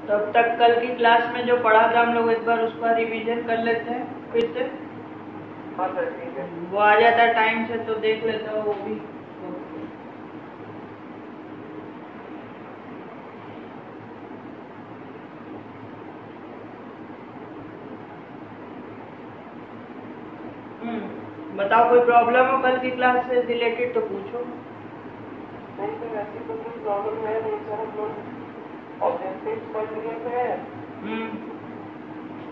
तब तक कल की क्लास में जो पढ़ा था हम लोग एक बार उसका रिवीजन कर लेते हैं फिर से। हाँ सर ठीक है। वो आ जाता टाइम से तो देख लेता हूँ वो भी। बताओ कोई प्रॉब्लम हो कल की क्लास से रिलेटेड तो पूछो। नहीं सर ऐसी तो कोई प्रॉब्लम है नहीं सर, हम लोग ऑब्जेक्टिव्स पढ़ लिए थे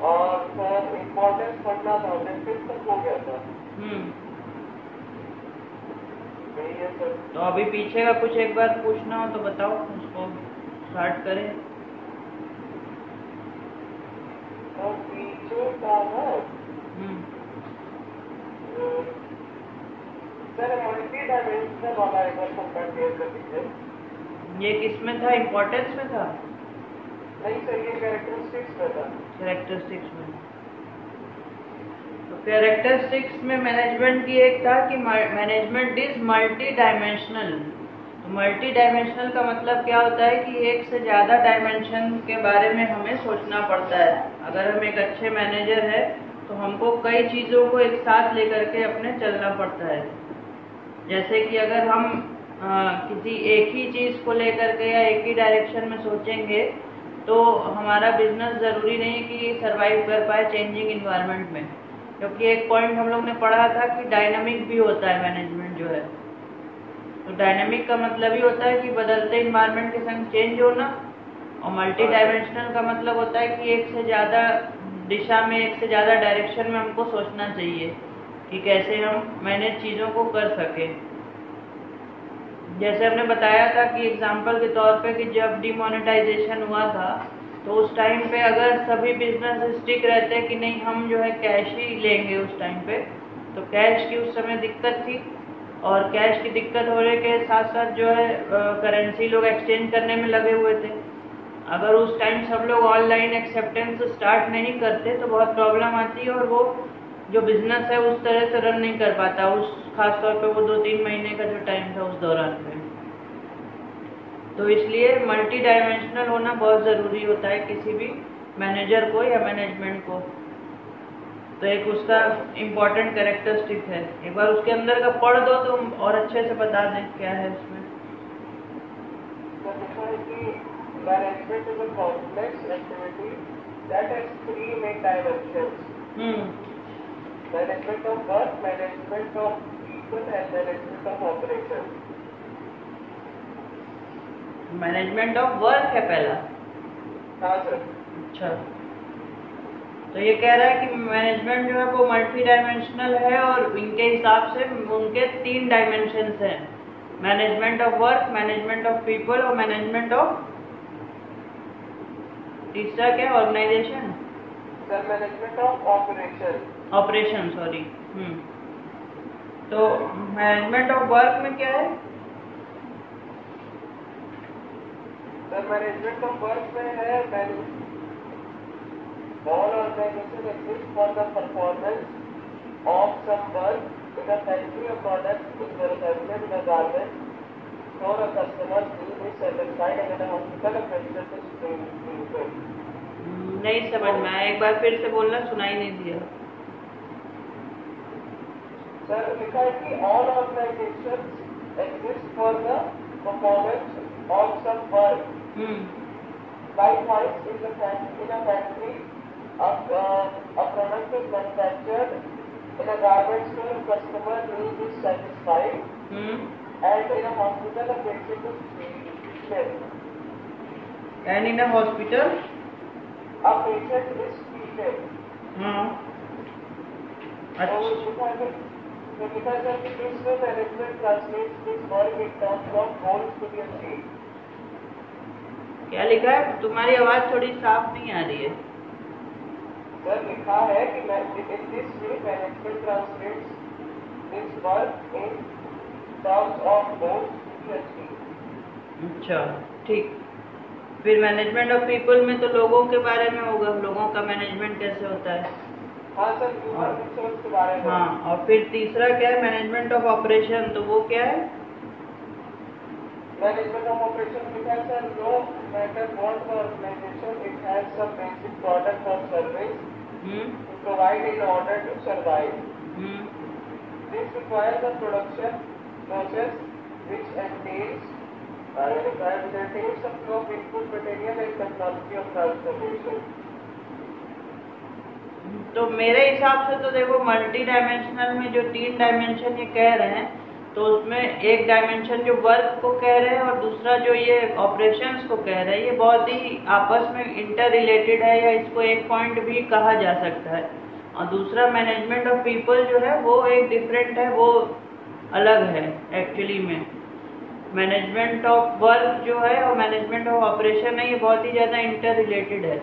और सर इम्पोर्टेंस पढ़ना था, ऑब्जेक्टिव्स तक हो गया था। नहीं है सर। तो अभी पीछे का कुछ एक बार पूछना हो तो बताओ, उसको स्टार्ट करें। तो पीछे का है सर मल्टी डायमेंशनल वाला एक बार कंपेयर कर दीजिए। ये किस में था, इम्पोर्टेंस में था? नहीं सर ये कैरेक्टरिस्टिक्स में था। कैरेक्टरिस्टिक्स में। तो कैरेक्टरिस्टिक्स में मैनेजमेंट की एक था कि मैनेजमेंट इज मल्टी डायमेंशनल। तो मल्टी डायमेंशनल का मतलब क्या होता है कि एक से ज़्यादा डायमेंशन के बारे में हमें सोचना पड़ता है। अगर हम एक अच्छे मैनेजर है तो हमको कई चीज़ों को एक साथ लेकर के अपने चलना पड़ता है। जैसे कि अगर हम किसी एक ही चीज़ को लेकर के या एक ही डायरेक्शन में सोचेंगे तो हमारा बिजनेस ज़रूरी नहीं कि सरवाइव कर पाए चेंजिंग इन्वायरमेंट में। क्योंकि एक पॉइंट हम लोग ने पढ़ा था कि डायनामिक भी होता है मैनेजमेंट जो है। तो डायनामिक का मतलब ही होता है कि बदलते इन्वायरमेंट के संग चेंज होना, और मल्टी डायमेंशनल का मतलब होता है कि एक से ज़्यादा दिशा में, एक से ज़्यादा डायरेक्शन में हमको सोचना चाहिए कि कैसे हम मैनेज चीज़ों को कर सकें। जैसे हमने बताया था कि एग्जाम्पल के तौर पे कि जब डिमोनेटाइजेशन हुआ था तो उस टाइम पे अगर सभी बिजनेस स्टिक रहते कि नहीं हम जो है कैश ही लेंगे उस टाइम पे, तो कैश की उस समय दिक्कत थी, और कैश की दिक्कत होने के साथ साथ जो है करेंसी लोग एक्सचेंज करने में लगे हुए थे। अगर उस टाइम सब लोग ऑनलाइन एक्सेप्टेंस स्टार्ट नहीं करते तो बहुत प्रॉब्लम आती है, और वो जो बिजनेस है उस तरह से रन नहीं कर पाता, उस खास तौर पे वो 2-3 महीने का जो टाइम था उस दौरान पे। तो इसलिए मल्टी डायमेंशनल होना बहुत ज़रूरी होता है किसी भी मैनेजर को या मैनेजमेंट को। तो एक उसका इम्पोर्टेंट कैरेक्टरिस्टिक है। एक बार उसके अंदर का पढ़ दो तो और अच्छे से बता दें क्या है उसमें। Management is a complex activity that has 3 main dimensions. Management of work, management of people and management of operations. Management of work है पहला। हाँ सर। अच्छा, तो ये कह रहा है कि मैनेजमेंट जो है वो मल्टी डायमेंशनल है और इनके हिसाब से उनके 3 डायमेंशंस हैं, management of work, management of people और मैनेजमेंट ऑफ तीसरा क्या, organisation sir, management of operation. Operation sorry. तो मैनेजमेंट ऑफ वर्क में क्या है सर? मैनेजमेंट ऑफ वर्क में है all organization exist for the performance of some work in a factory or product in manufactured in a garment, so a customer need is satisfied and in a hospital a patient is treated. नहीं समझ में आया, एक बार फिर से बोलना, सुनाई नहीं दिया। सर लिखा है कि all organizations exist for the performance of some work. Likewise, in a factory, a product is manufactured in a garment store, customer need is satisfied, and in a hospital, a patient is treated. And in a hospital, a patient is treated. So, because of this, the management translates this work in terms of goals to be achieved. क्या लिखा है? तुम्हारी आवाज थोड़ी साफ नहीं आ रही है। सर लिखा है कि in this way management translates this work in terms of goals to be achieved. अच्छा ठीक। फिर मैनेजमेंट ऑफ पीपल में तो लोगों के बारे में होगा, लोगों का मैनेजमेंट कैसे होता है। हाँ सर, ह्यूमन रिसोर्स के बारे में। हाँ, और फिर तीसरा क्या है, मैनेजमेंट ऑफ ऑपरेशन, तो वो क्या है? Management of operation because no matter what the organization, it has some basic product or service to provide in order to survive. This requires a production process which entails the flow of input material and technology of transformation. तो मेरे हिसाब से तो देखो multi dimensional में जो 3 dimension ये कह रहे हैं, तो उसमें एक डायमेंशन जो वर्क को कह रहे हैं और दूसरा जो ये ऑपरेशंस को कह रहे हैं, ये बहुत ही आपस में इंटर रिलेटेड है, या इसको एक पॉइंट भी कहा जा सकता है। और दूसरा मैनेजमेंट ऑफ पीपल जो है वो एक डिफरेंट है, वो अलग है एक्चुअली में। मैनेजमेंट ऑफ वर्क जो है और मैनेजमेंट ऑफ ऑपरेशन है, ये बहुत ही ज़्यादा इंटर रिलेटेड है।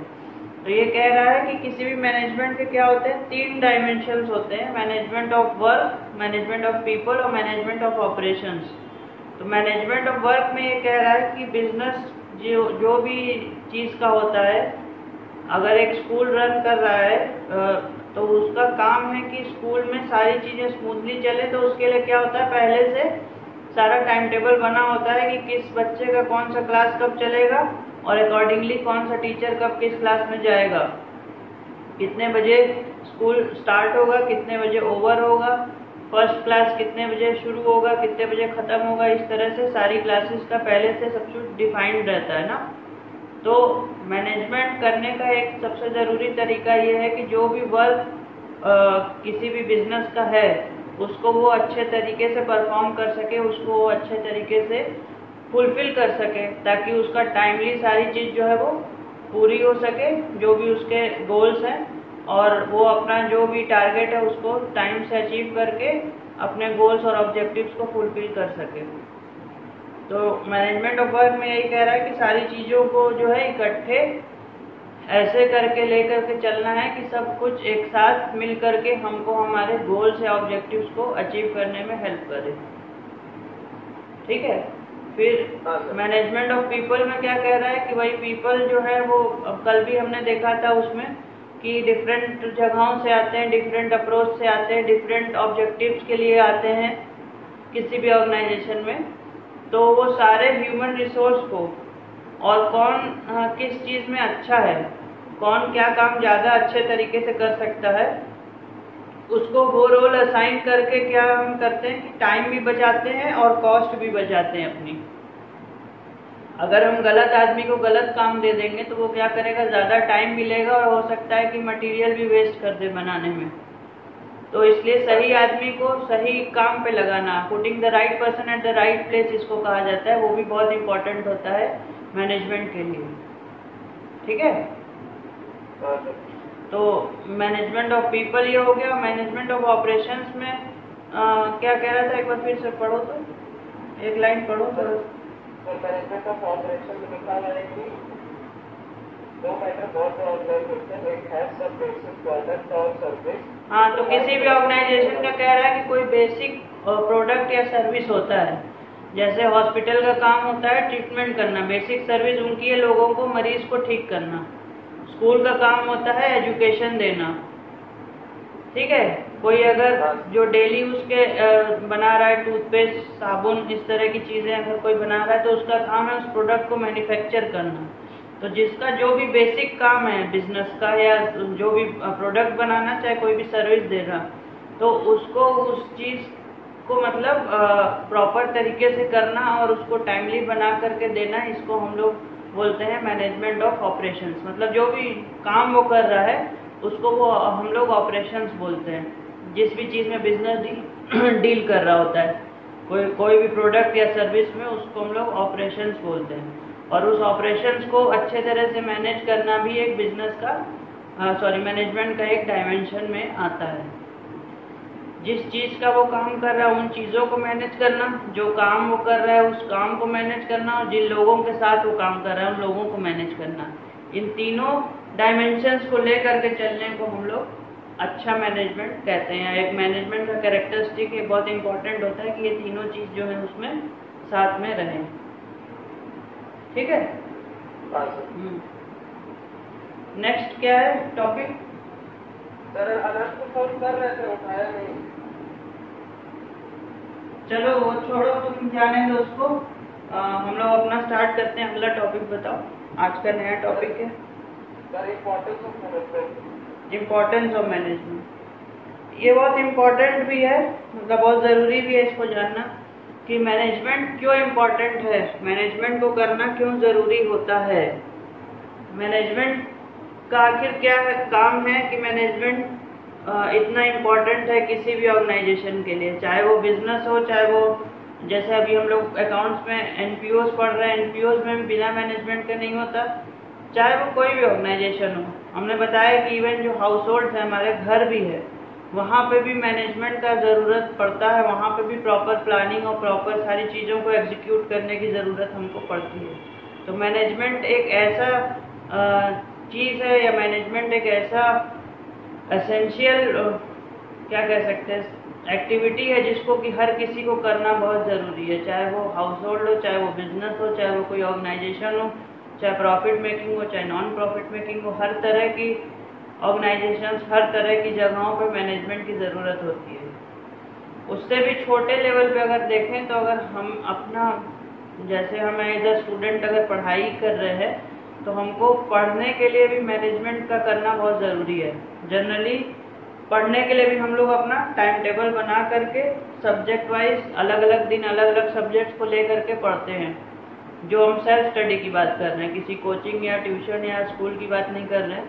तो ये कह रहा है कि किसी भी मैनेजमेंट के क्या होते हैं, 3 डायमेंशंस होते हैं, management of work, management of people और मैनेजमेंट ऑफ ऑपरेशंस। तो मैनेजमेंट ऑफ वर्क में ये कह रहा है कि बिजनेस जो भी चीज़ का होता है, अगर एक स्कूल रन कर रहा है तो उसका काम है कि स्कूल में सारी चीज़ें स्मूथली चले। तो उसके लिए क्या होता है, पहले से सारा टाइम टेबल बना होता है कि किस बच्चे का कौन सा क्लास कब चलेगा और अकॉर्डिंगली कौन सा टीचर कब किस क्लास में जाएगा, कितने बजे स्कूल स्टार्ट होगा, कितने बजे ओवर होगा, फर्स्ट क्लास कितने बजे शुरू होगा, कितने बजे ख़त्म होगा। इस तरह से सारी क्लासेस का पहले से सब कुछ डिफाइंड रहता है ना। तो मैनेजमेंट करने का एक सबसे ज़रूरी तरीका ये है कि जो भी वर्क किसी भी बिजनेस का है उसको वो अच्छे तरीके से परफॉर्म कर सके, उसको वो अच्छे तरीके से फुलफिल कर सके, ताकि उसका टाइमली सारी चीज़ जो है वो पूरी हो सके, जो भी उसके गोल्स हैं, और वो अपना जो भी टारगेट है उसको टाइम से अचीव करके अपने गोल्स और ऑब्जेक्टिव्स को फुलफिल कर सके। तो मैनेजमेंट ऑफ वर्क में यही कह रहा है कि सारी चीज़ों को जो है इकट्ठे ऐसे करके लेकर के चलना है कि सब कुछ एक साथ मिल करके हमको हमारे गोल्स या ऑब्जेक्टिव्स को अचीव करने में हेल्प करे। ठीक है। फिर मैनेजमेंट ऑफ पीपल में क्या कह रहा है कि भाई पीपल जो है वो कल भी हमने देखा था उसमें कि डिफरेंट जगहों से आते हैं, डिफरेंट अप्रोच से आते हैं, डिफरेंट ऑब्जेक्टिव्स के लिए आते हैं किसी भी ऑर्गेनाइजेशन में। तो वो सारे ह्यूमन रिसोर्स को और कौन किस चीज़ में अच्छा है, कौन क्या काम ज़्यादा अच्छे तरीके से कर सकता है, उसको वो रोल असाइन करके क्या हम करते हैं कि टाइम भी बचाते हैं और कॉस्ट भी बचाते हैं अपनी। अगर हम गलत आदमी को गलत काम दे देंगे तो वो क्या करेगा, ज़्यादा टाइम मिलेगा और हो सकता है कि मटेरियल भी वेस्ट कर दे बनाने में। तो इसलिए सही आदमी को सही काम पे लगाना, putting the right person at the right place इसको कहा जाता है, वो भी बहुत इंपॉर्टेंट होता है मैनेजमेंट के लिए। ठीक है। तो मैनेजमेंट ऑफ पीपल ये हो गया। मैनेजमेंट ऑफ ऑपरेशंस में क्या कह रहा था, एक बार फिर से पढ़ो तो, एक लाइन पढ़ो तो। मैनेजमेंट ऑफ ऑपरेशन में लिखा है कि no matter what the organization, it has some basic product or service। हाँ, तो किसी भी ऑर्गेनाइजेशन का कह रहा है कि कोई बेसिक प्रोडक्ट या सर्विस होता है। जैसे हॉस्पिटल का काम होता है ट्रीटमेंट करना, बेसिक सर्विस उनकी है लोगों को, मरीज को ठीक करना। स्कूल का काम होता है एजुकेशन देना। ठीक है। कोई अगर जो डेली उसके बना रहा है टूथपेस्ट, साबुन, इस तरह की चीज़ें अगर कोई बना रहा है तो उसका काम है उस प्रोडक्ट को मैन्युफैक्चर करना। तो जिसका जो भी बेसिक काम है बिजनेस का, या जो भी प्रोडक्ट बनाना, चाहे कोई भी सर्विस देना, तो उसको उस चीज़ को मतलब प्रॉपर तरीके से करना और उसको टाइमली बना करके देना, इसको हम लोग बोलते हैं मैनेजमेंट ऑफ ऑपरेशंस। मतलब जो भी काम वो कर रहा है उसको वो हम लोग ऑपरेशंस बोलते हैं। जिस भी चीज़ में बिजनेस डील कर रहा होता है, कोई भी प्रोडक्ट या सर्विस में, उसको हम लोग ऑपरेशंस बोलते हैं। और उस ऑपरेशंस को अच्छे तरह से मैनेज करना भी एक बिजनेस का मैनेजमेंट का एक डायमेंशन में आता है। जिस चीज़ का वो काम कर रहा है उन चीज़ों को मैनेज करना, जो काम वो कर रहा है उस काम को मैनेज करना, और जिन लोगों के साथ वो काम कर रहा है उन लोगों को मैनेज करना। इन तीनों डायमेंशंस को लेकर के चलने को हम लोग अच्छा मैनेजमेंट कहते हैं। एक मैनेजमेंट का कैरेक्टरिस्टिक ये बहुत इंपॉर्टेंट होता है कि ये तीनों चीज़ जो है उसमें साथ में रहें। ठीक है। नेक्स्ट क्या है टॉपिक? सर अनंत को फोन कर रहे थे, उठाया नहीं। चलो वो छोड़ो, तुम जाने दो उसको। हम लोग अपना स्टार्ट करते हैं। अगला टॉपिक बताओ, आज का नया टॉपिक है इम्पोर्टेंस ऑफ मैनेजमेंट। ये बहुत इम्पोर्टेंट भी है, मतलब बहुत ज़रूरी भी है इसको जानना कि मैनेजमेंट क्यों इम्पोर्टेंट है, मैनेजमेंट को करना क्यों ज़रूरी होता है, मैनेजमेंट का आखिर क्या काम है कि मैनेजमेंट इतना इम्पोर्टेंट है किसी भी ऑर्गेनाइजेशन के लिए, चाहे वो बिजनेस हो, चाहे वो जैसे अभी हम लोग अकाउंट्स में एनपीओज पढ़ रहे हैं, एनपीओज में भी बिना मैनेजमेंट के नहीं होता, चाहे वो कोई भी ऑर्गेनाइजेशन हो। हमने बताया कि इवन जो हाउस होल्ड है, हमारे घर भी है, वहाँ पे भी मैनेजमेंट का ज़रूरत पड़ता है, वहाँ पे भी प्रॉपर प्लानिंग और प्रॉपर सारी चीज़ों को एग्जीक्यूट करने की ज़रूरत हमको पड़ती है। तो मैनेजमेंट एक ऐसा चीज़ है, या मैनेजमेंट एक ऐसा एसेंशियल क्या कह सकते हैं एक्टिविटी है जिसको कि हर किसी को करना बहुत ज़रूरी है, चाहे वो हाउस होल्ड हो, चाहे वो बिजनेस हो, चाहे वो कोई ऑर्गेनाइजेशन हो, चाहे प्रॉफिट मेकिंग हो, चाहे नॉन प्रॉफिट मेकिंग हो। हर तरह की ऑर्गेनाइजेशंस, हर तरह की जगहों पे मैनेजमेंट की ज़रूरत होती है। उससे भी छोटे लेवल पे अगर देखें तो अगर हम अपना, जैसे हम एज अ स्टूडेंट अगर पढ़ाई कर रहे हैं तो हमको पढ़ने के लिए भी मैनेजमेंट का करना बहुत ज़रूरी है। जनरली पढ़ने के लिए भी हम लोग अपना टाइम टेबल बना करके सब्जेक्ट वाइज अलग अलग दिन अलग अलग सब्जेक्ट्स को ले करके पढ़ते हैं। जो हम सेल्फ स्टडी की बात कर रहे हैं, किसी कोचिंग या ट्यूशन या स्कूल की बात नहीं कर रहे हैं,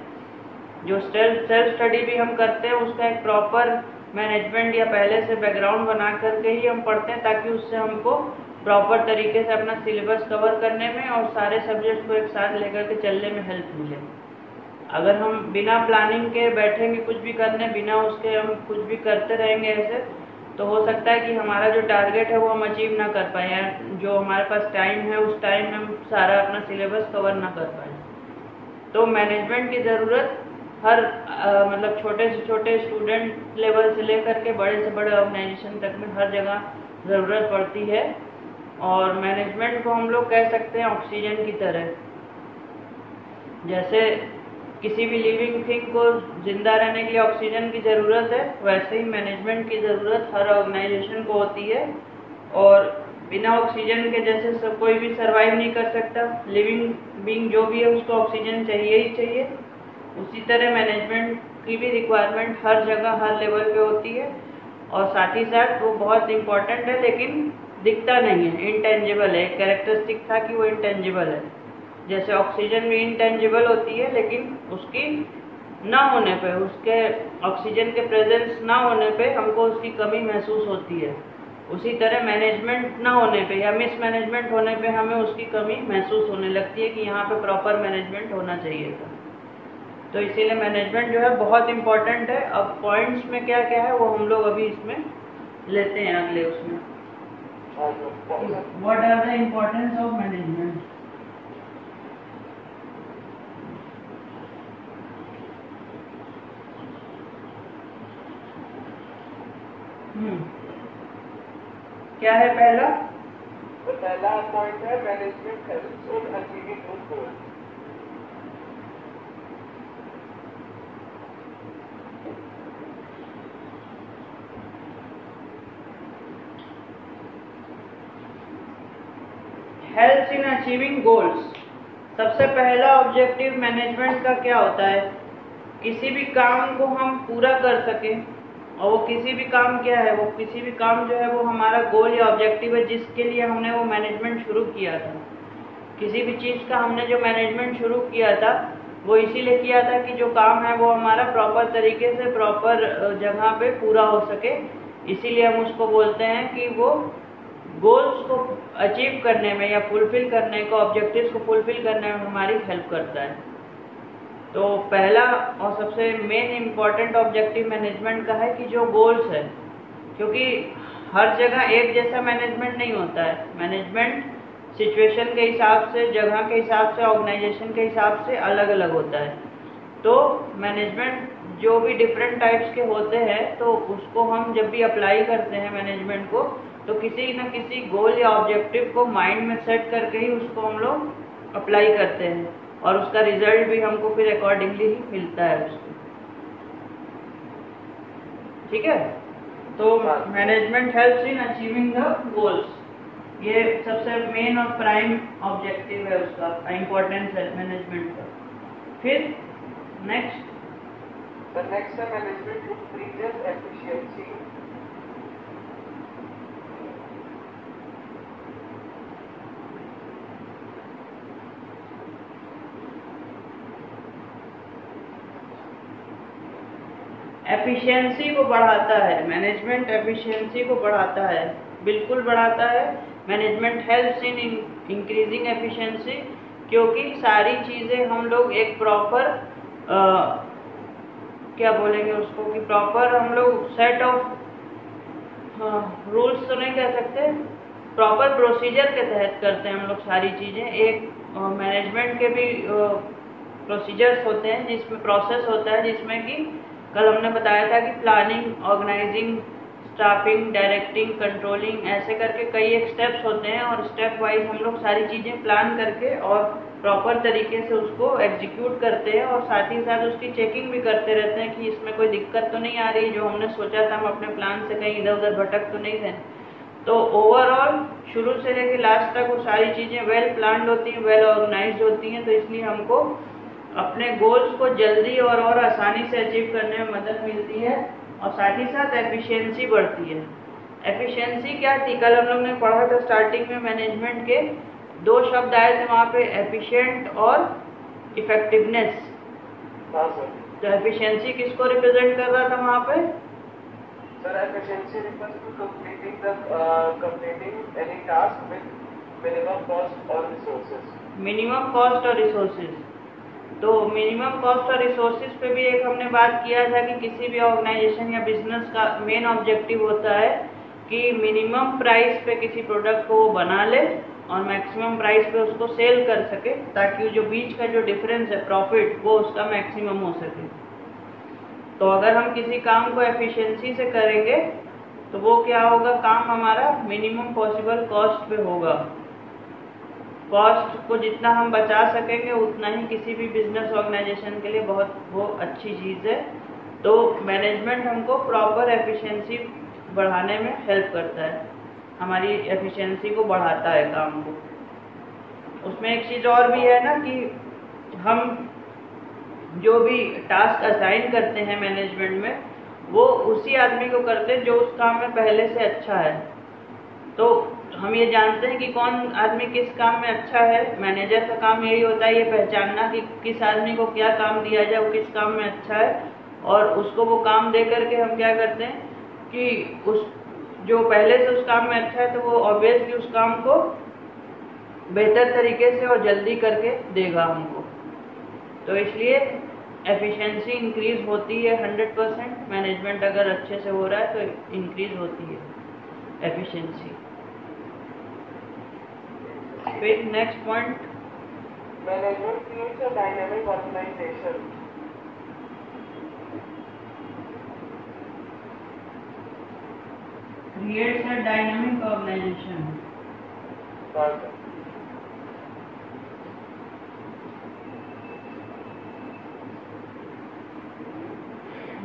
जो सेल्फ स्टडी भी हम करते हैं उसका एक प्रॉपर मैनेजमेंट या पहले से बैकग्राउंड बना करके ही हम पढ़ते हैं, ताकि उससे हमको प्रॉपर तरीके से अपना सिलेबस कवर करने में और सारे सब्जेक्ट को एक साथ लेकर के चलने में हेल्प मिले। अगर हम बिना प्लानिंग के बैठेंगे कुछ भी करने, बिना उसके हम कुछ भी करते रहेंगे ऐसे, तो हो सकता है कि हमारा जो टारगेट है वो हम अचीव ना कर पाए, या जो हमारे पास टाइम है उस टाइम में हम सारा अपना सिलेबस कवर ना कर पाए। तो मैनेजमेंट की ज़रूरत हर मतलब छोटे से छोटे स्टूडेंट लेवल से लेकर के बड़े से बड़े ऑर्गेनाइजेशन तक में हर जगह ज़रूरत पड़ती है। और मैनेजमेंट को हम लोग कह सकते हैं ऑक्सीजन की तरह। जैसे किसी भी लिविंग थिंग को जिंदा रहने के लिए ऑक्सीजन की ज़रूरत है, वैसे ही मैनेजमेंट की ज़रूरत हर ऑर्गेनाइजेशन को होती है। और बिना ऑक्सीजन के जैसे सब कोई भी सरवाइव नहीं कर सकता, लिविंग बीइंग जो भी है उसको ऑक्सीजन चाहिए ही चाहिए, उसी तरह मैनेजमेंट की भी रिक्वायरमेंट हर जगह हर लेवल पे होती है। और साथ ही साथ वो बहुत इम्पॉर्टेंट है, लेकिन दिखता नहीं है, इनटेंजिबल है। एक कैरेक्टरिस्टिक था कि वो इनटेंजिबल है। जैसे ऑक्सीजन भी इनटेंजिबल होती है, लेकिन उसकी ना होने पे, उसके ऑक्सीजन के प्रेजेंस ना होने पे हमको उसकी कमी महसूस होती है। उसी तरह मैनेजमेंट ना होने पे या मिसमैनेजमेंट होने पे हमें उसकी कमी महसूस होने लगती है कि यहाँ पे प्रॉपर मैनेजमेंट होना चाहिए था। तो इसीलिए मैनेजमेंट जो है बहुत इम्पोर्टेंट है। अब पॉइंट्स में क्या क्या है वो हम लोग अभी इसमें लेते हैं अगले उसमें। What are the importance of management? क्या है पहला? तो पहला पॉइंट है management helps in achieving good goals. Helps in achieving goals. सबसे पहला ऑब्जेक्टिव मैनेजमेंट का क्या होता है? किसी भी काम को हम पूरा कर सकें, और वो किसी भी काम क्या है, वो किसी भी काम जो है वो हमारा गोल या ऑब्जेक्टिव है जिसके लिए हमने वो मैनेजमेंट शुरू किया था। किसी भी चीज़ का हमने जो मैनेजमेंट शुरू किया था वो इसीलिए किया था कि जो काम है वो हमारा प्रॉपर तरीके से प्रॉपर जगह पे पूरा हो सके। इसीलिए हम उसको बोलते हैं कि वो गोल्स को अचीव करने में या फुलफिल करने को, ऑब्जेक्टिव्स को फुलफिल करने में हमारी हेल्प करता है। तो पहला और सबसे मेन इम्पॉर्टेंट ऑब्जेक्टिव मैनेजमेंट का है कि जो गोल्स है, क्योंकि हर जगह एक जैसा मैनेजमेंट नहीं होता है। मैनेजमेंट सिचुएशन के हिसाब से, जगह के हिसाब से, ऑर्गेनाइजेशन के हिसाब से अलग अलग होता है। तो मैनेजमेंट जो भी डिफरेंट टाइप्स के होते हैं, तो उसको हम जब भी अप्लाई करते हैं मैनेजमेंट को, तो किसी न किसी गोल या ऑब्जेक्टिव को माइंड में सेट करके ही उसको हम लोग अप्लाई करते हैं, और उसका रिजल्ट भी हमको फिर अकॉर्डिंगली ही मिलता है उसको। ठीक है? तो management helps in achieving the goals. ये सबसे मेन और प्राइम ऑब्जेक्टिव है उसका, इम्पोर्टेंस है मैनेजमेंट का। फिर next, The next management increases efficiency. Efficiency को बढ़ाता है। मैनेजमेंट एफिशिएंसी को बढ़ाता है, बिल्कुल बढ़ाता है। Management helps in increasing efficiency, क्योंकि सारी चीज़ें हम लोग एक प्रॉपर क्या बोलेंगे उसको, कि प्रॉपर हम लोग सेट ऑफ रूल्स तो नहीं कह सकते, प्रॉपर प्रोसीजर के तहत करते हैं हम लोग सारी चीज़ें। एक मैनेजमेंट के भी प्रोसीजर्स होते हैं, जिसमें प्रोसेस होता है, जिसमें कि कल हमने बताया था कि planning, organising, staffing, directing, controlling, ऐसे करके कई एक स्टेप्स होते हैं और स्टेप वाइज हम लोग सारी चीज़ें प्लान करके और प्रॉपर तरीके से उसको एग्जीक्यूट करते हैं और साथ ही साथ उसकी चेकिंग भी करते रहते हैं कि इसमें कोई दिक्कत तो नहीं आ रही, जो हमने सोचा था हम अपने प्लान से कहीं इधर उधर भटक तो नहीं थे। तो ओवरऑल शुरू से लेकर लास्ट तक वो सारी चीज़ें वेल प्लान्ड होती हैं, वेल ऑर्गेनाइज्ड होती हैं, तो इसलिए हमको अपने गोल्स को जल्दी और आसानी से अचीव करने में मदद मिलती है और साथ ही साथ एफिशिएंसी बढ़ती है। एफिशिएंसी क्या थी, कल हम लोग ने पढ़ा था स्टार्टिंग में, मैनेजमेंट के दो शब्द आए थे वहाँ पे, एफिशिएंट और इफेक्टिवनेस। तो एफिशिएंसी किसको रिप्रेजेंट कर रहा था वहाँ पे? Sir, efficiency refers to completing any task with minimum cost or resources. Minimum cost और रिसोर्सेज। तो मिनिमम कॉस्ट और रिसोर्सेज पे भी एक हमने बात किया था कि किसी भी ऑर्गेनाइजेशन या बिजनेस का मेन ऑब्जेक्टिव होता है कि मिनिमम प्राइस पे किसी प्रोडक्ट को वो बना ले और मैक्सिमम प्राइस पे उसको सेल कर सके, ताकि जो बीच का जो डिफरेंस है प्रॉफिट, वो उसका मैक्सिमम हो सके। तो अगर हम किसी काम को एफिशिएंसी से करेंगे तो वो क्या होगा, काम हमारा मिनिमम पॉसिबल कॉस्ट पे होगा। कॉस्ट को जितना हम बचा सकेंगे उतना ही किसी भी बिजनेस ऑर्गेनाइजेशन के लिए बहुत वो अच्छी चीज़ है। तो मैनेजमेंट हमको प्रॉपर एफिशिएंसी बढ़ाने में हेल्प करता है, हमारी एफिशिएंसी को बढ़ाता है काम को। उसमें एक चीज़ और भी है ना कि हम जो भी टास्क असाइन करते हैं मैनेजमेंट में, वो उसी आदमी को करते हैं जो उस काम में पहले से अच्छा है। तो हम ये जानते हैं कि कौन आदमी किस काम में अच्छा है। मैनेजर का काम यही होता है, ये पहचानना कि किस आदमी को क्या काम दिया जाए, वो किस काम में अच्छा है, और उसको वो काम दे करके हम क्या करते हैं कि उस जो पहले से उस काम में अच्छा है, तो वो ऑब्वियसली उस काम को बेहतर तरीके से और जल्दी करके देगा हमको। तो इसलिए एफिशिएंसी इंक्रीज होती है 100%। मैनेजमेंट अगर अच्छे से हो रहा है तो इंक्रीज होती है एफिशिएंसी। फिर next point, management creates a dynamic organisation. Creates a dynamic organisation.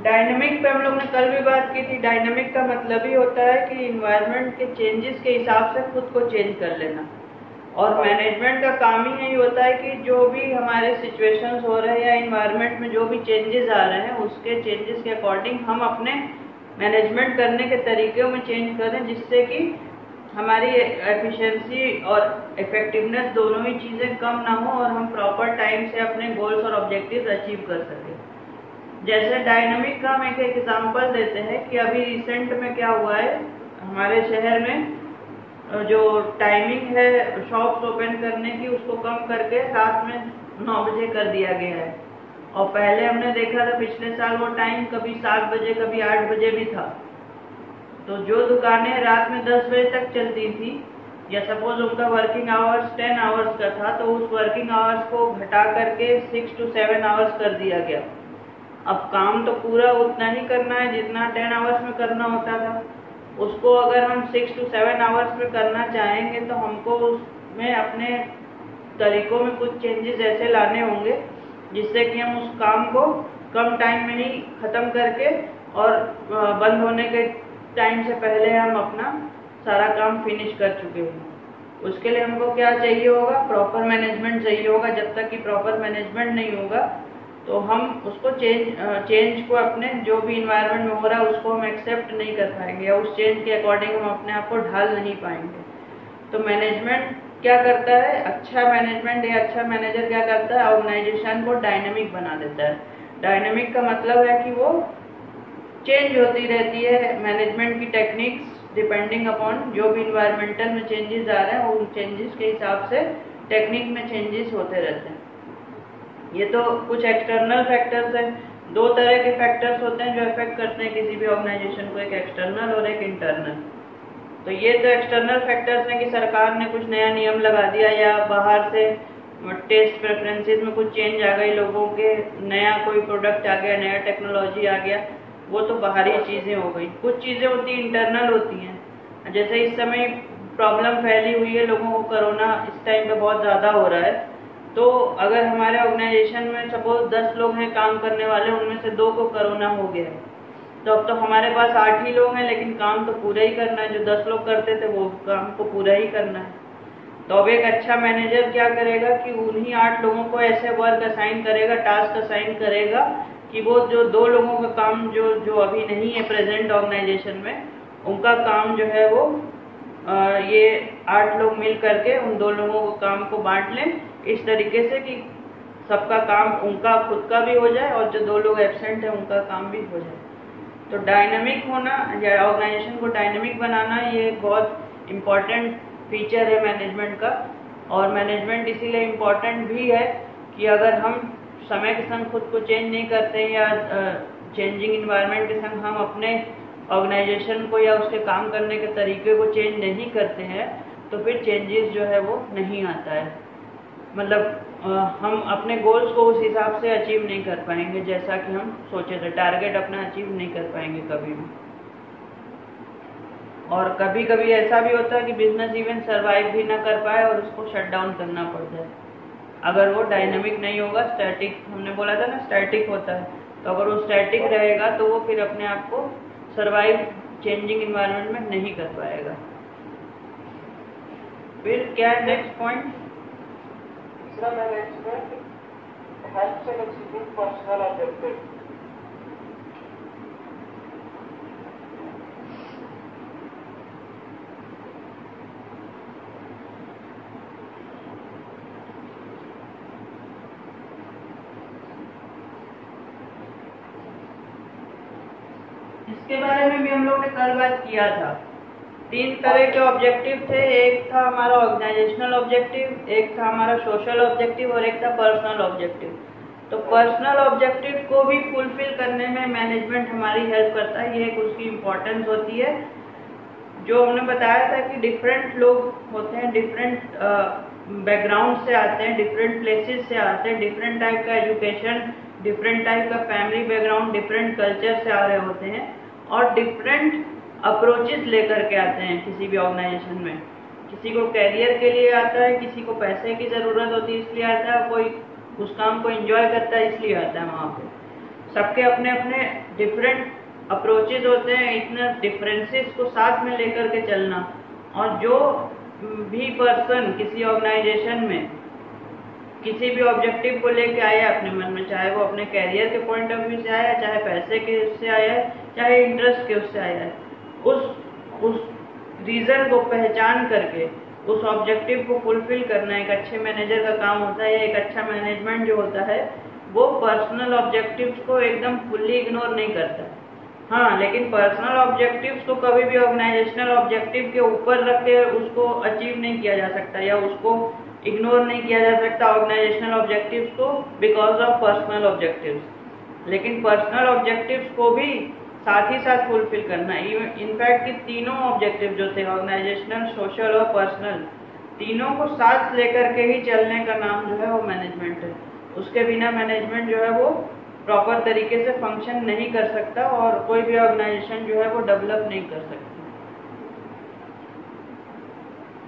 Dynamic पे हम लोग ने कल भी बात की थी। डायनामिक का मतलब ही होता है कि इन्वायरमेंट के चेंजेस के हिसाब से खुद को चेंज कर लेना, और मैनेजमेंट का काम ही यही होता है कि जो भी हमारे सिचुएशंस हो रहे हैं या इन्वायरमेंट में जो भी चेंजेस आ रहे हैं, उसके चेंजेस के अकॉर्डिंग हम अपने मैनेजमेंट करने के तरीक़ों में चेंज करें, जिससे कि हमारी एफिशिएंसी और इफेक्टिवनेस दोनों ही चीज़ें कम ना हो और हम प्रॉपर टाइम से अपने गोल्स और ऑब्जेक्टिव्स अचीव कर सकें। जैसे डायनामिक का हम एक एग्जांपल देते हैं कि अभी रिसेंट में क्या हुआ है, हमारे शहर में जो टाइमिंग है शॉप्स ओपन करने की, उसको कम करके रात में 9 बजे कर दिया गया है। और पहले हमने देखा था पिछले साल वो टाइम कभी 7 बजे कभी 8 बजे भी था। तो जो दुकानें रात में 10 बजे तक चलती थी, या सपोज उनका वर्किंग आवर्स 10 आवर्स का था, तो उस वर्किंग आवर्स को घटा करके 6 to 7 आवर्स कर दिया गया। अब काम तो पूरा उतना ही करना है जितना 10 आवर्स में करना होता था। उसको अगर हम 6 to 7 आवर्स में करना चाहेंगे तो हमको उसमें अपने तरीकों में कुछ चेंजेस ऐसे लाने होंगे जिससे कि हम उस काम को कम टाइम में ही ख़त्म करके और बंद होने के टाइम से पहले हम अपना सारा काम फिनिश कर चुके हैं। उसके लिए हमको क्या चाहिए होगा, प्रॉपर मैनेजमेंट चाहिए होगा। जब तक कि प्रॉपर मैनेजमेंट नहीं होगा तो हम उसको चेंज को अपने जो भी इन्वायरमेंट में हो रहा है उसको हम एक्सेप्ट नहीं कर पाएंगे, या उस चेंज के अकॉर्डिंग हम अपने आप को ढाल नहीं पाएंगे। तो मैनेजमेंट क्या करता है, अच्छा मैनेजमेंट या अच्छा मैनेजर क्या करता है, ऑर्गेनाइजेशन को डायनेमिक बना देता है। डायनेमिक का मतलब है कि वो चेंज होती रहती है मैनेजमेंट की टेक्निक्स डिपेंडिंग अपॉन जो भी इन्वायरमेंटल में चेंजेस आ रहे हैं, उन चेंजेस के हिसाब से टेक्निक में चेंजेस होते रहते हैं। ये तो कुछ एक्सटर्नल फैक्टर्स हैं। दो तरह के फैक्टर्स होते हैं जो इफेक्ट करते हैं किसी भी ऑर्गेनाइजेशन को, एक एक्सटर्नल और एक इंटरनल। तो ये तो एक्सटर्नल फैक्टर्स हैं कि सरकार ने कुछ नया नियम लगा दिया, या बाहर से टेस्ट प्रेफरेंसेस में कुछ चेंज आ गई, लोगों के नया कोई प्रोडक्ट आ गया, नया टेक्नोलॉजी आ गया, वो तो बाहरी चीज़ें हो गई। कुछ चीज़ें होती हैं इंटरनल होती हैं। जैसे इस समय प्रॉब्लम फैली हुई है, लोगों को कोरोना इस टाइम पे बहुत ज़्यादा हो रहा है, तो अगर हमारे ऑर्गेनाइजेशन में सपोज 10 लोग हैं काम करने वाले, उनमें से 2 को कोरोना हो गया है, तो अब तो हमारे पास 8 ही लोग हैं, लेकिन काम तो पूरा ही करना है। जो 10 लोग करते थे वो काम को पूरा ही करना है। तो अब एक अच्छा मैनेजर क्या करेगा कि उन्हीं 8 लोगों को ऐसे वर्क असाइन करेगा, टास्क असाइन करेगा कि वो जो 2 लोगों का काम जो अभी नहीं है प्रेजेंट ऑर्गेनाइजेशन में, उनका काम जो है वो ये 8 लोग मिल करके उन 2 लोगों को काम को बांट लें, इस तरीके से कि सबका काम उनका खुद का भी हो जाए और जो 2 लोग एब्सेंट है उनका काम भी हो जाए। तो डायनामिक होना या ऑर्गेनाइजेशन को डायनामिक बनाना ये बहुत इम्पॉर्टेंट फीचर है मैनेजमेंट का। और मैनेजमेंट इसीलिए इम्पॉर्टेंट भी है कि अगर हम समय के संग खुद को चेंज नहीं करते हैं या चेंजिंग इन्वायरमेंट के संग हम अपने ऑर्गेनाइजेशन को या उसके काम करने के तरीके को चेंज नहीं करते हैं, तो फिर चेंजेस जो है वो नहीं आता है। मतलब हम अपने गोल्स को उस हिसाब से अचीव नहीं कर पाएंगे जैसा कि हम सोचे थे, टारगेट अपना अचीव नहीं कर पाएंगे कभी भी। और कभी कभी ऐसा भी होता है कि बिजनेस इवन सरवाइव भी ना कर पाए और उसको शट डाउन करना पड़ जाए, अगर वो डायनामिक नहीं होगा, स्टैटिक, हमने बोला था ना स्टैटिक होता है, तो अगर वो स्टैटिक रहेगा तो वो फिर अपने आप को सरवाइव चेंजिंग इन्वायरमेंट में नहीं कर पाएगा। फिर क्या है नेक्स्ट पॉइंट, तीसरा management helps in achieving personal objective. इसके बारे में भी हम लोग ने कल बात किया था। 3 तरह के ऑब्जेक्टिव थे, एक था हमारा ऑर्गेनाइजेशनल ऑब्जेक्टिव, एक था हमारा सोशल ऑब्जेक्टिव और एक था पर्सनल ऑब्जेक्टिव। तो पर्सनल ऑब्जेक्टिव को भी फुलफिल करने में मैनेजमेंट हमारी हेल्प करता है, ये एक उसकी इम्पोर्टेंस होती है। जो हमने बताया था कि डिफरेंट लोग होते हैं, डिफरेंट बैकग्राउंड से आते हैं, डिफरेंट प्लेसेस से आते हैं, डिफरेंट टाइप का एजुकेशन, डिफरेंट टाइप का फैमिली बैकग्राउंड, डिफरेंट कल्चर से आ रहे होते हैं और डिफरेंट अप्रोचेस लेकर के आते हैं किसी भी ऑर्गेनाइजेशन में। किसी को कैरियर के लिए आता है, किसी को पैसे की ज़रूरत होती है इसलिए आता है, कोई उस काम को एंजॉय करता है इसलिए आता है वहाँ पे। सबके अपने अपने डिफरेंट अप्रोचेस होते हैं, इतना डिफरेंसेस को साथ में लेकर के चलना। और जो भी पर्सन किसी ऑर्गेनाइजेशन में किसी भी ऑब्जेक्टिव को लेके आया अपने मन में, चाहे वो अपने कैरियर के पॉइंट ऑफ व्यू से आया है, चाहे पैसे के उससे आया है, चाहे इंटरेस्ट के उससे आया है, उस रीज़न को पहचान करके उस ऑब्जेक्टिव को फुलफिल करना एक अच्छे मैनेजर का काम होता है। एक अच्छा मैनेजमेंट जो होता है वो पर्सनल ऑब्जेक्टिव्स को एकदम फुल्ली इग्नोर नहीं करता। हाँ, लेकिन पर्सनल ऑब्जेक्टिव्स को कभी भी ऑर्गेनाइजेशनल ऑब्जेक्टिव के ऊपर रख के उसको अचीव नहीं किया जा सकता या उसको इग्नोर नहीं किया जा सकता ऑर्गेनाइजेशनल ऑब्जेक्टिव्स को बिकॉज ऑफ पर्सनल ऑब्जेक्टिव्स। लेकिन पर्सनल ऑब्जेक्टिव्स को भी साथ ही साथ फुलफिल करना है। इनफैक्ट कि तीनों ऑब्जेक्टिव जो थे ऑर्गेनाइजेशनल, सोशल और पर्सनल, तीनों को साथ लेकर के ही चलने का नाम जो है वो मैनेजमेंट है। उसके बिना मैनेजमेंट जो है वो प्रॉपर तरीके से फंक्शन नहीं कर सकता और कोई भी ऑर्गेनाइजेशन जो है वो डेवलप नहीं कर सकती।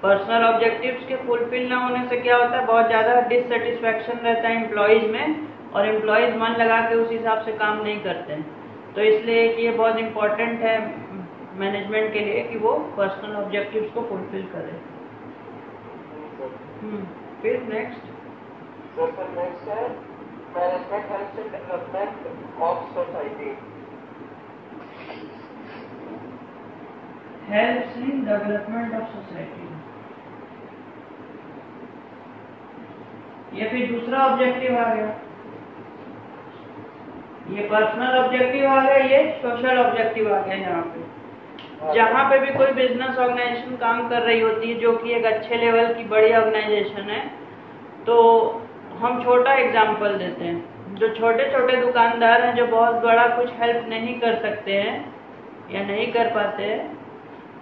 पर्सनल ऑब्जेक्टिव्स के फुलफिल ना होने से क्या होता है, बहुत ज़्यादा डिससेटिस्फैक्शन रहता है एम्प्लॉयज़ में और एम्प्लॉयज़ मन लगा के उस हिसाब से काम नहीं करते हैं। तो इसलिए कि ये बहुत इम्पॉर्टेंट है मैनेजमेंट के लिए कि वो पर्सनल ऑब्जेक्टिव्स को फुलफिल करे। फिर नेक्स्ट नेक्स्ट है management helps in development of society. Helps in development of society, ये फिर दूसरा ऑब्जेक्टिव आ गया। ये पर्सनल ऑब्जेक्टिव आ गया, ये सोशल ऑब्जेक्टिव आ गया। यहाँ पे जहाँ पे भी कोई बिजनेस ऑर्गेनाइजेशन काम कर रही होती है जो कि एक अच्छे लेवल की बड़ी ऑर्गेनाइजेशन है, तो हम छोटा एग्जांपल देते हैं। जो छोटे छोटे दुकानदार हैं जो बहुत बड़ा कुछ हेल्प नहीं कर सकते हैं या नहीं कर पाते हैं,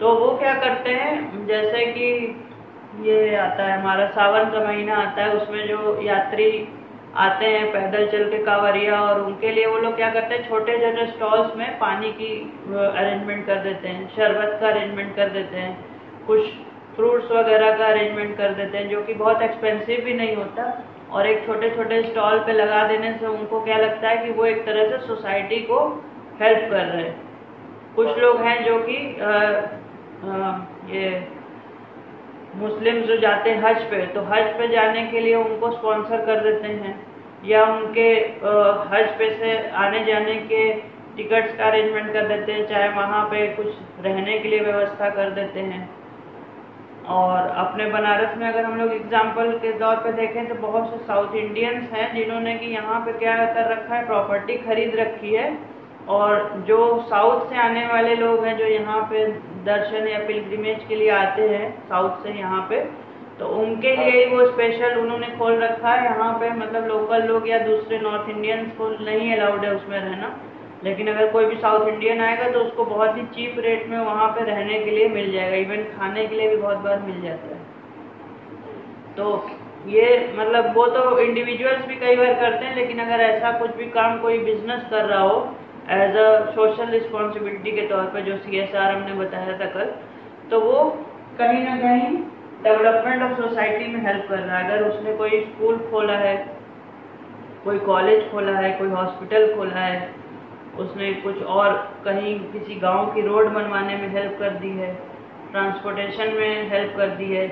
तो वो क्या करते हैं, जैसे कि ये आता है हमारा सावन का महीना आता है, उसमें जो यात्री आते हैं पैदल चल के कांवरिया, और उनके लिए वो लोग क्या करते हैं, छोटे छोटे स्टॉल्स में पानी की अरेंजमेंट कर देते हैं, शरबत का अरेंजमेंट कर देते हैं, कुछ फ्रूट्स वगैरह का अरेंजमेंट कर देते हैं, जो कि बहुत एक्सपेंसिव भी नहीं होता। और एक छोटे छोटे स्टॉल पे लगा देने से उनको क्या लगता है कि वो एक तरह से सोसाइटी को हेल्प कर रहे हैं। कुछ लोग हैं जो कि ये मुस्लिम जो जाते हैं हज पे, तो हज पे जाने के लिए उनको स्पॉन्सर कर देते हैं, या उनके हज पे से आने जाने के टिकट्स का अरेंजमेंट कर देते हैं, चाहे वहाँ पे कुछ रहने के लिए व्यवस्था कर देते हैं। और अपने बनारस में अगर हम लोग एग्जाम्पल के तौर पे देखें तो बहुत से साउथ इंडियंस हैं जिन्होंने कि यहाँ पे क्या कर रखा है, प्रॉपर्टी खरीद रखी है, और जो साउथ से आने वाले लोग हैं जो यहाँ पे दर्शन या पिलग्रिमेज के लिए आते हैं साउथ से यहाँ पे, तो उनके लिए वो स्पेशल उन्होंने खोल रखा है यहाँ पे। मतलब लोकल लोग या दूसरे नॉर्थ इंडियंस को नहीं अलाउड है उसमें रहना, लेकिन अगर कोई भी साउथ इंडियन आएगा तो उसको बहुत ही चीप रेट में वहाँ पे रहने के लिए मिल जाएगा, इवन खाने के लिए भी बहुत बार मिल जाता है। तो ये मतलब वो तो इंडिविजुअल्स भी कई बार करते हैं, लेकिन अगर ऐसा कुछ भी काम कोई बिजनेस कर रहा हो एज अ सोशल रिस्पॉन्सिबिलिटी के तौर पे, जो CSR हमने बताया था कल, तो वो कहीं ना कहीं डेवलपमेंट ऑफ सोसाइटी में हेल्प कर रहा है। अगर उसने कोई स्कूल खोला है, कोई कॉलेज खोला है, कोई हॉस्पिटल खोला है, उसने कुछ और कहीं किसी गांव की रोड बनवाने में हेल्प कर दी है, ट्रांसपोर्टेशन में हेल्प कर दी है,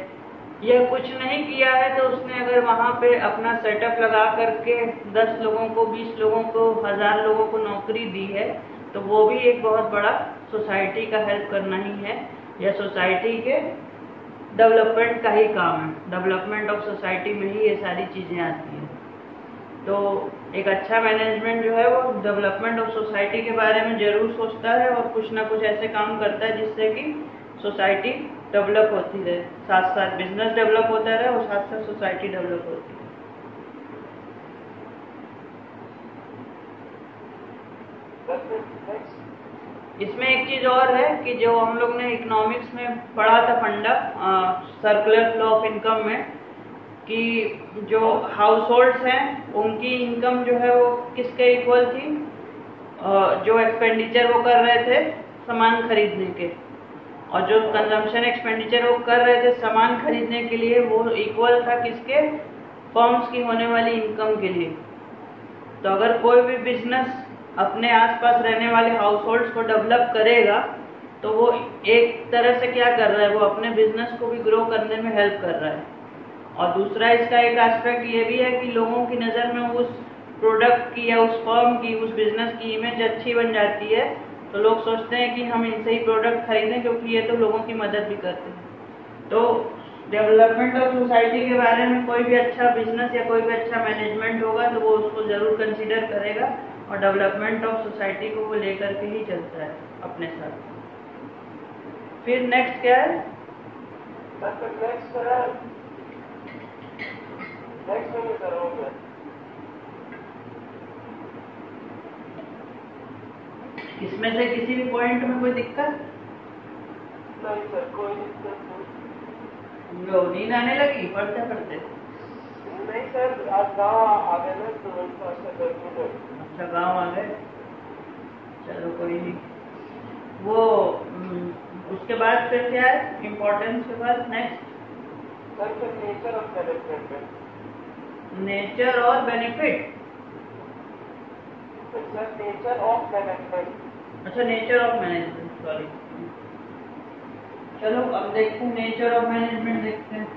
या कुछ नहीं किया है तो उसने अगर वहाँ पे अपना सेटअप लगा करके 10 लोगों को, 20 लोगों को, 1000 लोगों को नौकरी दी है, तो वो भी एक बहुत बड़ा सोसाइटी का हेल्प करना ही है, या सोसाइटी के डेवलपमेंट का ही काम है। डेवलपमेंट ऑफ सोसाइटी में ही ये सारी चीज़ें आती हैं। तो एक अच्छा मैनेजमेंट जो है वो डेवलपमेंट ऑफ सोसाइटी के बारे में जरूर सोचता है और कुछ ना कुछ ऐसे काम करता है जिससे कि सोसाइटी डेवलप होती रहे, साथ साथ बिजनेस डेवलप होता रहे और साथ साथ सोसाइटी डेवलप होती है। इसमें एक चीज और है कि जो हम लोग ने इकोनॉमिक्स में पढ़ा था फंडा सर्कुलर फ्लो ऑफ इनकम में, कि जो हाउस होल्ड्स हैं उनकी इनकम जो है वो किसके इक्वल थी, जो एक्सपेंडिचर वो कर रहे थे सामान खरीदने के, और जो कंजम्पशन एक्सपेंडिचर वो कर रहे थे सामान खरीदने के लिए, वो इक्वल था किसके, फर्म्स की होने वाली इनकम के लिए। तो अगर कोई भी बिजनेस अपने आसपास रहने वाले हाउस होल्ड्स को डेवलप करेगा तो वो एक तरह से क्या कर रहा है, वो अपने बिजनेस को भी ग्रो करने में हेल्प कर रहा है। और दूसरा इसका एक एस्पेक्ट ये भी है कि लोगों की नज़र में उस प्रोडक्ट की या उस फर्म की, उस बिजनेस की इमेज अच्छी बन जाती है, तो लोग सोचते हैं कि हम इनसे ही प्रोडक्ट खरीदें क्योंकि ये तो लोगों की मदद भी करते हैं। तो डेवलपमेंट ऑफ सोसाइटी के बारे में कोई भी अच्छा बिजनेस या कोई भी अच्छा मैनेजमेंट होगा तो वो उसको ज़रूर कंसिडर करेगा, और डेवलपमेंट ऑफ सोसाइटी को वो लेकर के ही चलता है अपने साथ। फिर नेक्स्ट क्या है, इसमें से किसी भी पॉइंट में कोई दिक्कत? नहीं सर, कोई दिक्कत नहीं। लो नींद आने लगी पढ़ते पढ़ते? नहीं सर, आज गाँव आ गए ना तो अच्छा गाँव आ गए, चलो कोई नहीं। वो उसके बाद फिर क्या है इम्पोर्टेंस के बाद next? Sir nature of management. Nature और benefit? Sir nature of management. अच्छा नेचर ऑफ मैनेजमेंट, सॉरी। चलो अब देखते हैं नेचर ऑफ मैनेजमेंट देखते हैं।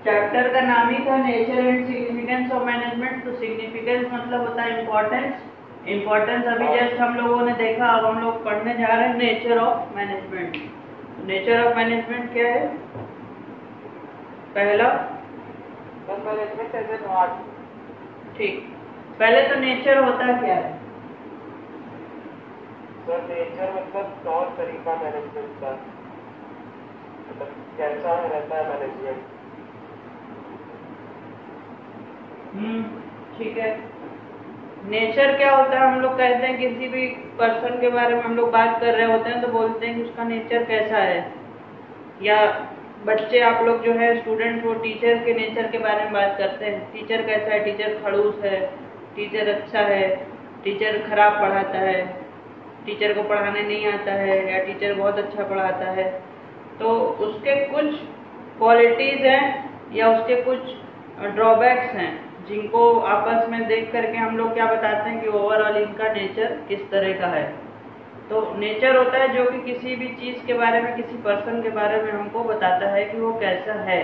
चैप्टर का नाम ही था nature and significance of management. तो सिग्निफिकेंस मतलब होता है इम्पोर्टेंस। इम्पोर्टेंस अभी जस्ट हम लोगों ने देखा, अब हम लोग पढ़ने जा रहे हैं nature of management. Nature of management क्या है? पहला मैनेजमेंट एज एन आर्ट। ठीक, पहले तो नेचर होता क्या है? सर नेचर मतलब तौर तरीका मैनेजमेंट का, मतलब कैसा रहता है मैनेजमेंट। ठीक है। नेचर क्या होता है? हम लोग कहते हैं किसी भी पर्सन के बारे में हम लोग बात कर रहे होते हैं तो बोलते हैं कि उसका नेचर कैसा है। या बच्चे आप लोग जो है स्टूडेंट, वो टीचर के नेचर के बारे में बात करते हैं। टीचर कैसा है? टीचर खड़ूस है, टीचर अच्छा है, टीचर खराब पढ़ाता है, टीचर को पढ़ाने नहीं आता है, या टीचर बहुत अच्छा पढ़ाता है। तो उसके कुछ क्वालिटीज हैं या उसके कुछ ड्रॉबैक्स हैं जिनको आपस में देख करके हम लोग क्या बताते हैं कि ओवरऑल इनका नेचर किस तरह का है। तो नेचर होता है जो कि किसी भी चीज के बारे में, किसी पर्सन के बारे में हमको बताता है कि वो कैसा है।